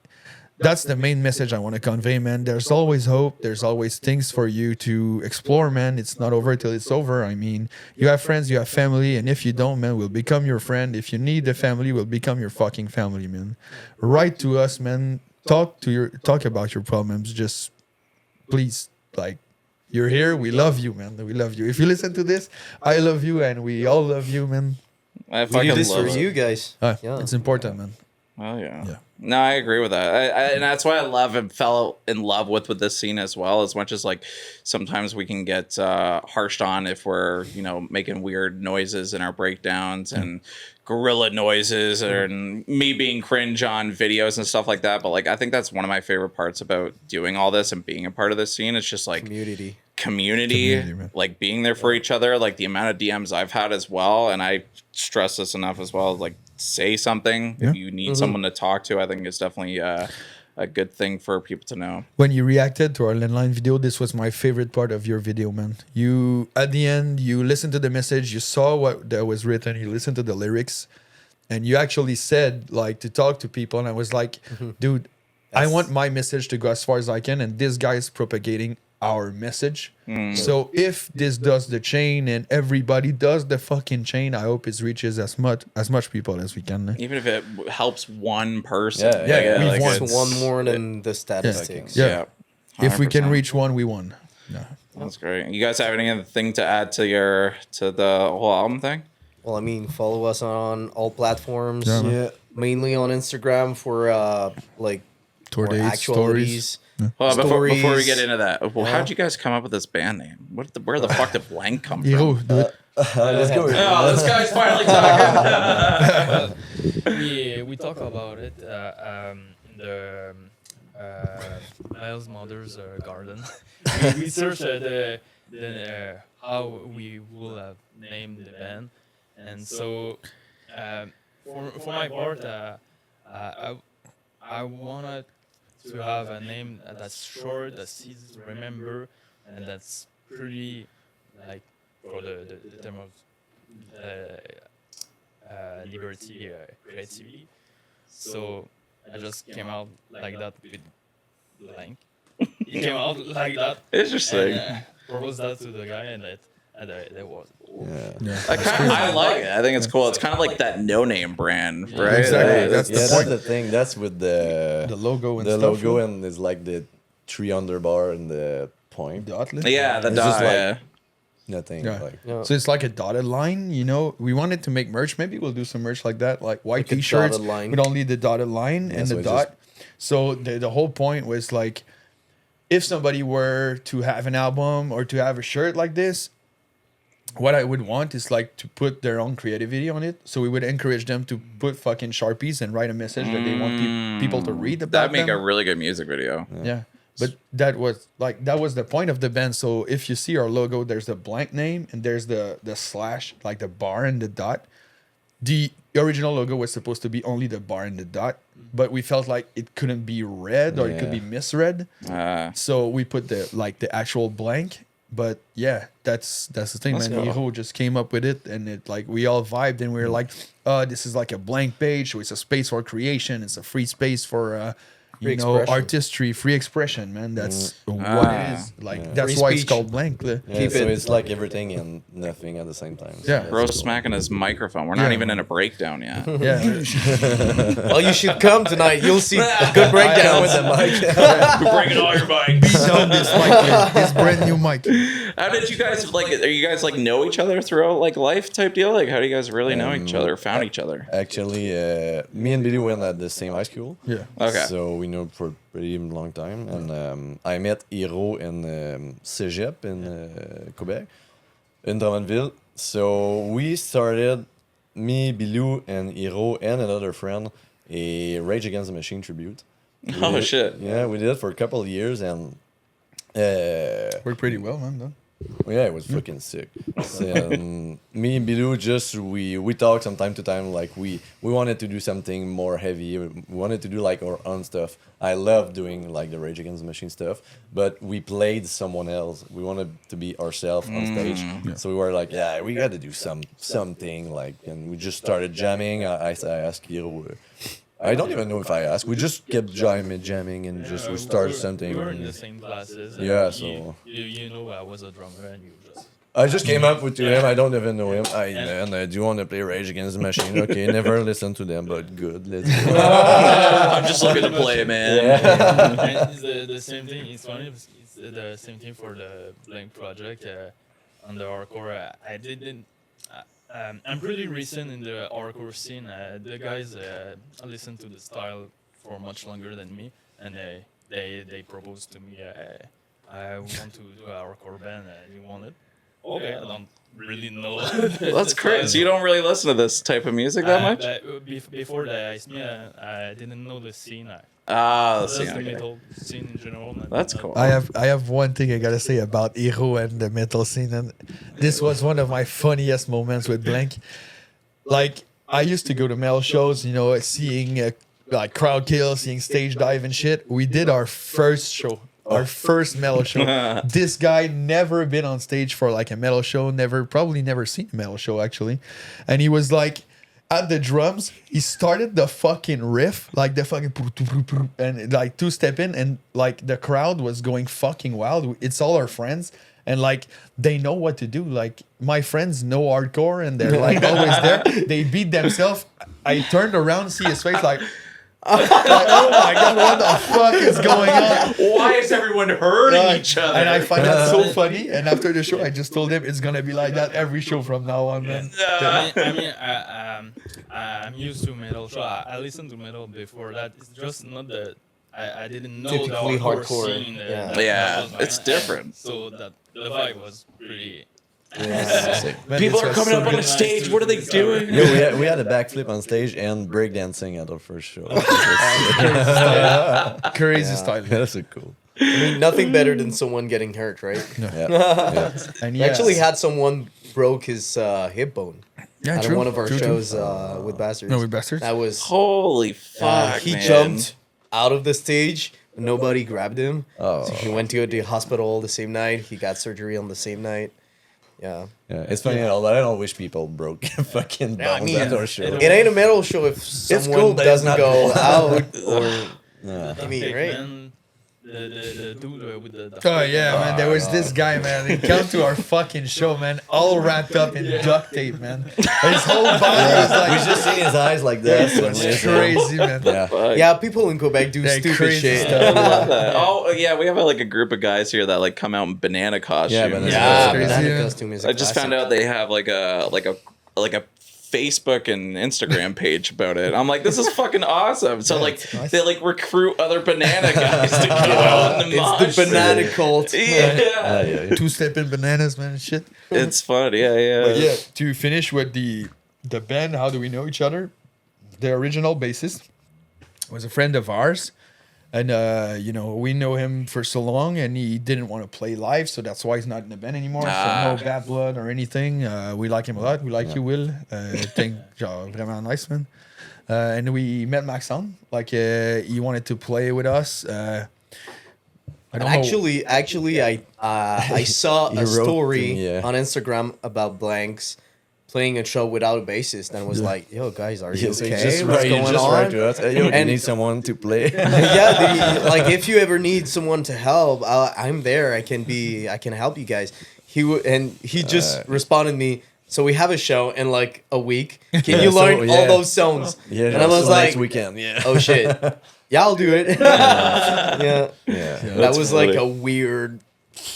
that's the main message I want to convey, man. There's always hope. There's always things for you to explore, man. It's not over till it's over. I mean, you have friends, you have family, and if you don't, man, we'll become your friend. If you need a family, we'll become your fucking family, man. Write to us, man. Talk about your problems. Just please, like, you're here. We love you, man. We love you. If you listen to this, I love you, and we all love you, man. I We fucking do this for love it. you guys. Yeah. It's important, man. Oh yeah. Yeah. No, I agree with that, and that's why I love and fell in love with this scene as well. As much as like sometimes we can get harshed on if we're making weird noises in our breakdowns and gorilla noises and me being cringe on videos and stuff like that. But like I think that's one of my favorite parts about doing all this and being a part of this scene. It's just like Community. community, man. like being there for each other, like the amount of DMs I've had as well. And I stress this enough as well, like say something Yeah. if you need someone to talk to. I think it's definitely a good thing for people to know. When you reacted to our landline video, this was my favorite part of your video, man. You, at the end, you listened to the message, you saw what that was written, you listened to the lyrics, and you actually said, like, to talk to people. And I was like, dude, I want my message to go as far as I can, and this guy is propagating our message. So if this does the chain and everybody does the fucking chain, I hope it reaches as much people as we can. Even if it helps one person. Yeah, we've like won. It's one more than the statistics. Yeah. If we can 100%. reach one, we won. Yeah. That's great. You guys have anything to add to the whole album thing? Well, I mean, follow us on all platforms. Yeah, man. Yeah. Mainly on Instagram for like Tour more dates, stories. Well, before we Stories. get into that, well, Yeah. how'd you guys come up with this band name? Where the fuck did Blank come from? Hero, do it. Let's go. Oh, this guy's finally talking. we talk about it in the Miles Mother's garden. we searched the how we will have named the band, and so for my part, I wanted to have a name that's short, that's easy to remember, and that's pretty like for the term of liberty, creativity. So I just came out like that with Blank. He came out like that. Interesting. And, proposed that to the guy, and that was. Yeah. I like it. I think it's cool. It's kind of like that no-name brand, right? Exactly. That's Yeah, the that's point. the thing. That's with the logo and the stuff. logo and it's like the 3 underbar and the point. Dotlet. Yeah, the It's just dot. like- Yeah. Nothing. Yeah. Like Yeah. So it's like a dotted line, We wanted to make merch. Maybe we'll do some merch like that, like white Like a t-shirts dotted line. with only the dotted line Yeah, and so the it dot. So the whole point was like, if somebody were to have an album or to have a shirt like this, what I would want is like to put their own creativity on it. So we would encourage them to put fucking Sharpies and write a message that they want people to read about That'd make them. a really good music video. Yeah. But that was the point of the band. So if you see our logo, there's the blank name and there's the slash, like the bar and the dot. The original logo was supposed to be only the bar and the dot, but we felt like it couldn't be read or it could be Yeah. misread. Uh, So we put the actual blank. But yeah, that's the thing, That's man. cool. Hero just came up with it, and it like we all vibed, and we were like, this is like a blank page, so it's a space for creation, it's a free space for Free expression. artistry, free expression, man. That's what Ah. it is. Like that's Free why it's speech. called blank. yeah, Keep so it- it's like everything and nothing at the same time. So Yeah. that's Bro's cool. smacking his microphone. We're not Yeah. even in a breakdown yet. Yeah, Well, you should come tonight. You'll see a good breakdown with them. You're breaking all your bikes. on this mic, yeah. This brand new mic. How did you guys are you guys like know each other throughout like life type deal? Like how do you guys really know each other, found each other? Actually, me and Billy went at the same high school. Yeah. Okay. So we know for a pretty long time, and I met Hiro in Cégep in Quebec, in Drummondville. So we started, me, Bilou, and Hiro, and another friend, a Rage Against the Machine tribute. Oh, shit. Yeah, we did it for a couple of years, and Worked pretty well, man. Though. yeah, it was fucking sick. So, me and Bilou we talk from time to time, like we wanted to do something more heavy. We wanted to do like our own stuff. I love doing like the Rage Against the Machine stuff, but we played someone else. We wanted to be ourselves on stage. So we were like, yeah, we got to do something like, and we just started jamming. I asked Hiro. I don't even know if I asked. We just kept jamming and just we started something. We were in the same classes. and Yeah, so- you know I was a drummer and you just. I just came up with him. I don't even know him. Man, do you want to play Rage Against the Machine? Okay, never listen to them, but good. Let's go. I'm just looking to play, man. And it's the same thing. It's funny. It's the same thing for the Blank project on the hardcore. I didn't. I'm pretty recent in the hardcore scene. The guys listen to the style for much longer than me, and they proposed to me. I want to do a hardcore band. You want it? Okay, I don't really know. That's crazy. So you don't really listen to this type of music that much? Before the Ice Me, I didn't know the scene. That's Just the metal scene in general. That's cool. I have one thing I gotta say about Hiro and the metal scene, and this was one of my funniest moments with Blank. Like I used to go to metal shows, you know, seeing like crowd kill, seeing stage dive and shit. We did our first show. Our first metal show. This guy never been on stage for like a metal show, probably never seen a metal show actually. And he was like at the drums, he started the fucking riff, like the fucking and like two-step in, and like the crowd was going fucking wild. It's all our friends, and like they know what to do. Like my friends know hardcore and they're like always there. They beat themselves. I turned around, see his face like oh my god, what the fuck is going on? Why is everyone hurting each other? And I find that so funny. And after the show, I just told him it's gonna be like that every show from now on, man. I'm used to metal. So I listened to metal before that. It's just not the. I didn't know Typically the hardcore, scene. yeah. Yeah, it's different. So that the vibe was pretty. Yeah. Man, People this are was coming so up on good. the stage. What are they doing? Yeah, we had a backflip on stage and breakdancing at our first show. Crazy Yeah. style. That's so cool. I mean, nothing better than someone getting hurt, right? Yeah. And We yeah, actually had someone broke his hip bone yeah, at true, one of our true, true. shows with Bastards. No, with Bastards. That was Holy fuck, he man. jumped out of the stage. Nobody grabbed him. Oh. So he went to the hospital the same night. He got surgery on the same night. Yeah. Yeah, it's funny, but I don't wish people broke fucking bones I mean, at our show. It ain't a metal show if someone cool, but it's doesn't not go cool. out or. Yeah. I mean, Big right? man, the dude with the. Oh yeah, man. There was this guy, man. He came to our fucking show, man, all wrapped up in duct tape, man. His whole body was We like just seen his eyes like this. when we- crazy, man. Yeah. Fuck. Yeah, people in Quebec do Yeah, stupid crazy shit. stuff. Oh yeah, we have like a group of guys here that like come out in banana costumes. banana Yeah, Crazy, banana yeah. costume is a I just found classic. out they have like a Facebook and Instagram page about it. I'm like, this is fucking awesome. So like nice. they like recruit other banana guys to go out in the mosh. It's the banana cult. Yeah. Two-stepping bananas, man, and shit. It's fun. Yeah. But yeah, to finish with the band, how do we know each other? The original bassist was a friend of ours, and you know, we know him for so long, and he didn't want to play live, so that's why he's not in the band anymore. Ah. So no bad blood or anything. We like him a lot. We like you, Will. Think genre vraiment nice, man. And we met Maxon. Like he wanted to play with us. I don't know. Actually, I saw You a wrote story to me, yeah. on Instagram about Blanks playing a show without a bassist, and was like, "Yo, guys, are you Yeah, so you okay? just What's write, going write on?" to us. Yo, you And- need someone to play. Yeah, like if you ever need someone to help, I'm there. I can help you guys. He just responded me. So we have a show in like a week. Can you so, learn all yeah. those songs? Yeah, and I was so like, next weekend. Yeah. "Oh shit, yeah, I'll do it." Yeah, Yeah. that was like funny. a weird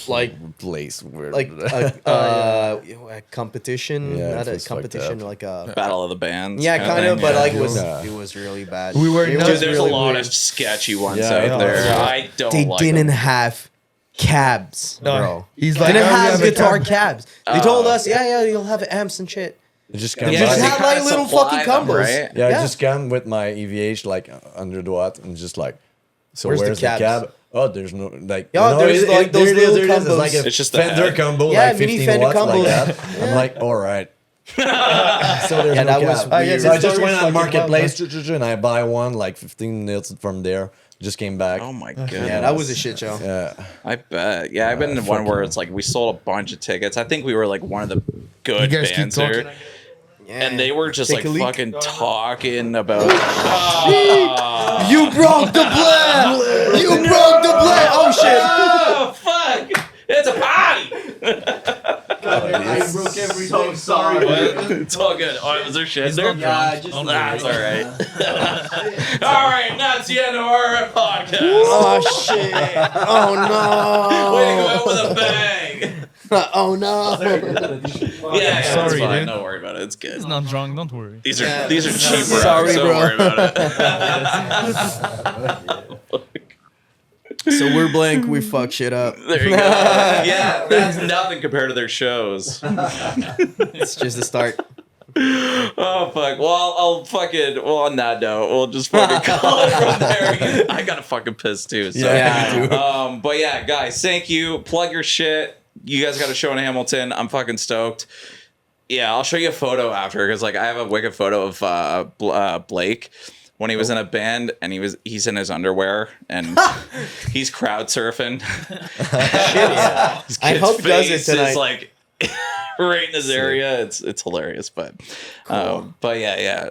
like place where a competition, Yeah, not it a was fucked competition, up. like a Battle of the Bands. yeah, kind of, thing, but yeah. like Yeah. it was really bad. We were It not- was Dude, there's really a lot weird. of sketchy ones Yeah, out yeah. there. Yeah. I don't They like didn't them. have cabs, No, bro. he's They like, didn't "Oh, you have have a guitar cab." cabs. They told us, yeah, you'll have amps and shit. it just come Yeah, Just they by. have kinda like little supply fucking them, combos. right? Yeah, Yeah. I just come with my EVH like under the watt and just like. So Where's where's, the the cabs? cab? Oh, there's no like. Yeah, there's like those there it little there it is. It's combos. like a It's just the Fender head. combo, Yeah, like mini 15 Fender watts combos. like that. Yeah. I'm like, all right. So there's Yeah, no that was cab. weird. So I This just story's went on fucking marketplace wild, and I buy one like 15 minutes from there. Just came back. Oh my goodness. Yeah, that was a shit show. Yeah. I bet. Yeah, I've been in one where it's like we sold a bunch of tickets. I think we were like one of the You good guys keep bands talking. there. Yeah. And they were just Take like a leak. fucking talking about. You broke the blade! You broke the blade! Oh shit! Oh fuck! It's a party. I broke everything. Sorry. It's all good. Oh, was there shit there? not just That's all right. All right, that's the end of our podcast. Oh shit! Oh Way to go out no! with a bang. Oh no! Yeah, Sorry, it's fine. dude. Don't worry about it. It's good. He's not drunk. Don't worry. These are Yeah. cheap. Sorry, Don't bro. worry about it. So we're blank. We fuck shit up. There you go. Yeah, that's nothing compared to their shows. It's just the start. Oh fuck. Well, I'll fucking. Well, on that note, we'll just fucking call it from there. I gotta fucking piss too. So. Yeah. But yeah, guys, thank you. Plug your shit. You guys got a show in Hamilton. I'm fucking stoked. Yeah, I'll show you a photo after because like I have a wicked photo of Blake when he was in a band and he's in his underwear and he's crowd surfing. Yeah. His I kid's hope he does it face tonight. is like right in his area. It's hilarious, but yeah.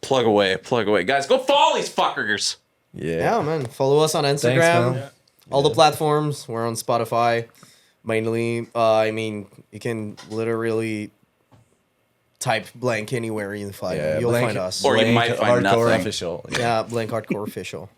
Plug away, guys. Go follow these fuckers. Yeah, man. Follow us on Instagram. Thanks, man. All the platforms. We're on Spotify. Mainly, I mean, you can literally type blank anywhere you find. Yeah, You'll Blank- find us. Or you Blank might find Hardcore nothing. Official. Yeah, blank hardcore official.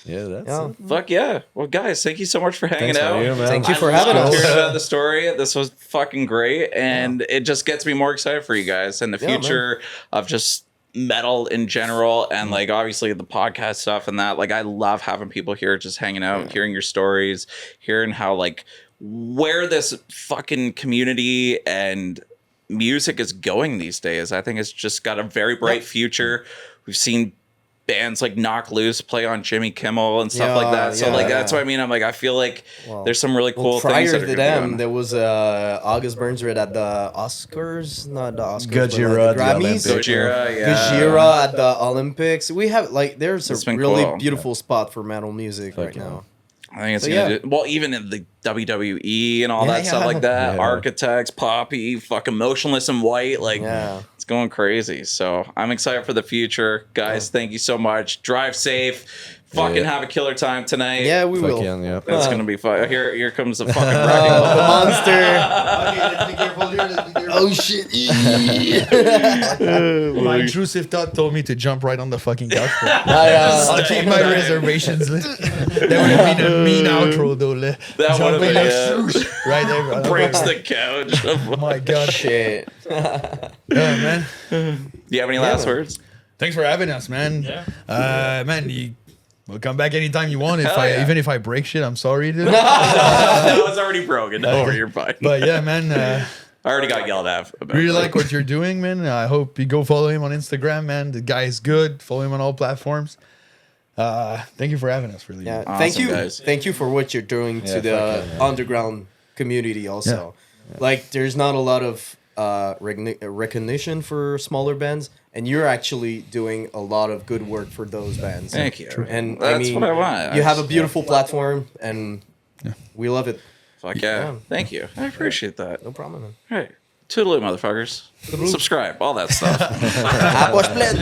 Yeah, that's Yeah. it. Fuck yeah. Well, guys, thank you so much for hanging Thanks for out. you, man. Thank you for I having loved us. hearing about the story. This was fucking great, and it just gets me more excited for you guys and the Yeah, future of just metal in general, and like obviously the podcast stuff and that. Like, I love having people here just hanging out, hearing your stories, hearing how like where this fucking community and music is going these days. I think it's just got a very bright future. We've seen bands like Knock Loose play on Jimmy Kimmel and stuff like that. So Yeah, like yeah. that's what I mean. I'm like, I feel like Well, there's some really cool prior things that to are gonna be them, going. there was August Burns Red at the Oscars, not the Oscars, Gojira but at the like the Grammys. Olympics. Gojira, yeah. Gojira at the Olympics. We have like there's It's a been really cool. beautiful spot for metal music right yeah. now. I think it's So, gonna yeah. do well, even in the WWE and all Yeah, that stuff yeah. like that. Yeah. Architects, Poppy, fucking Motionless in White, like Yeah. it's going crazy. So I'm excited for the future, guys. Thank you so much. Drive safe. Fucking Yeah. have a killer time tonight. Yeah, we will. Fucking, yeah. That's gonna be fun. Here comes the fucking wrecking ball. The monster. Okay, let's be careful here. Let's be careful. Oh shit. My intrusive thought told me to jump right on the fucking couch. But I'll I'll keep my reservations. That would have been a mean outro, though. That would have been Right there. bro. breaks the couch. Oh my god. Shit. Yeah, man. Do you have any last man. words? Thanks for having us, man. Yeah. Man, we'll come back anytime you want. Hell yeah. Even if I break shit, I'm sorry, dude. That was already broken. Don't worry, you're fine. But yeah, man. I already got yelled at. About Really that. like what you're doing, man. I hope you go follow him on Instagram, man. The guy is good. Follow him on all platforms. Thank you for having us, really. Yeah. Awesome, Thank you. guys. Thank you for what you're doing to Yeah, the fuck yeah, man. underground community also. Like there's not a lot of recognition for smaller bands, and you're actually doing a lot of good work for those bands. Thank you. And That's I mean, what I want. You have a beautiful platform, and we love it. Fuck yeah. Yeah. Thank you. I appreciate that. No problem, man. Hey, toodaloo, motherfuckers. Subscribe, all that stuff. Apple Split.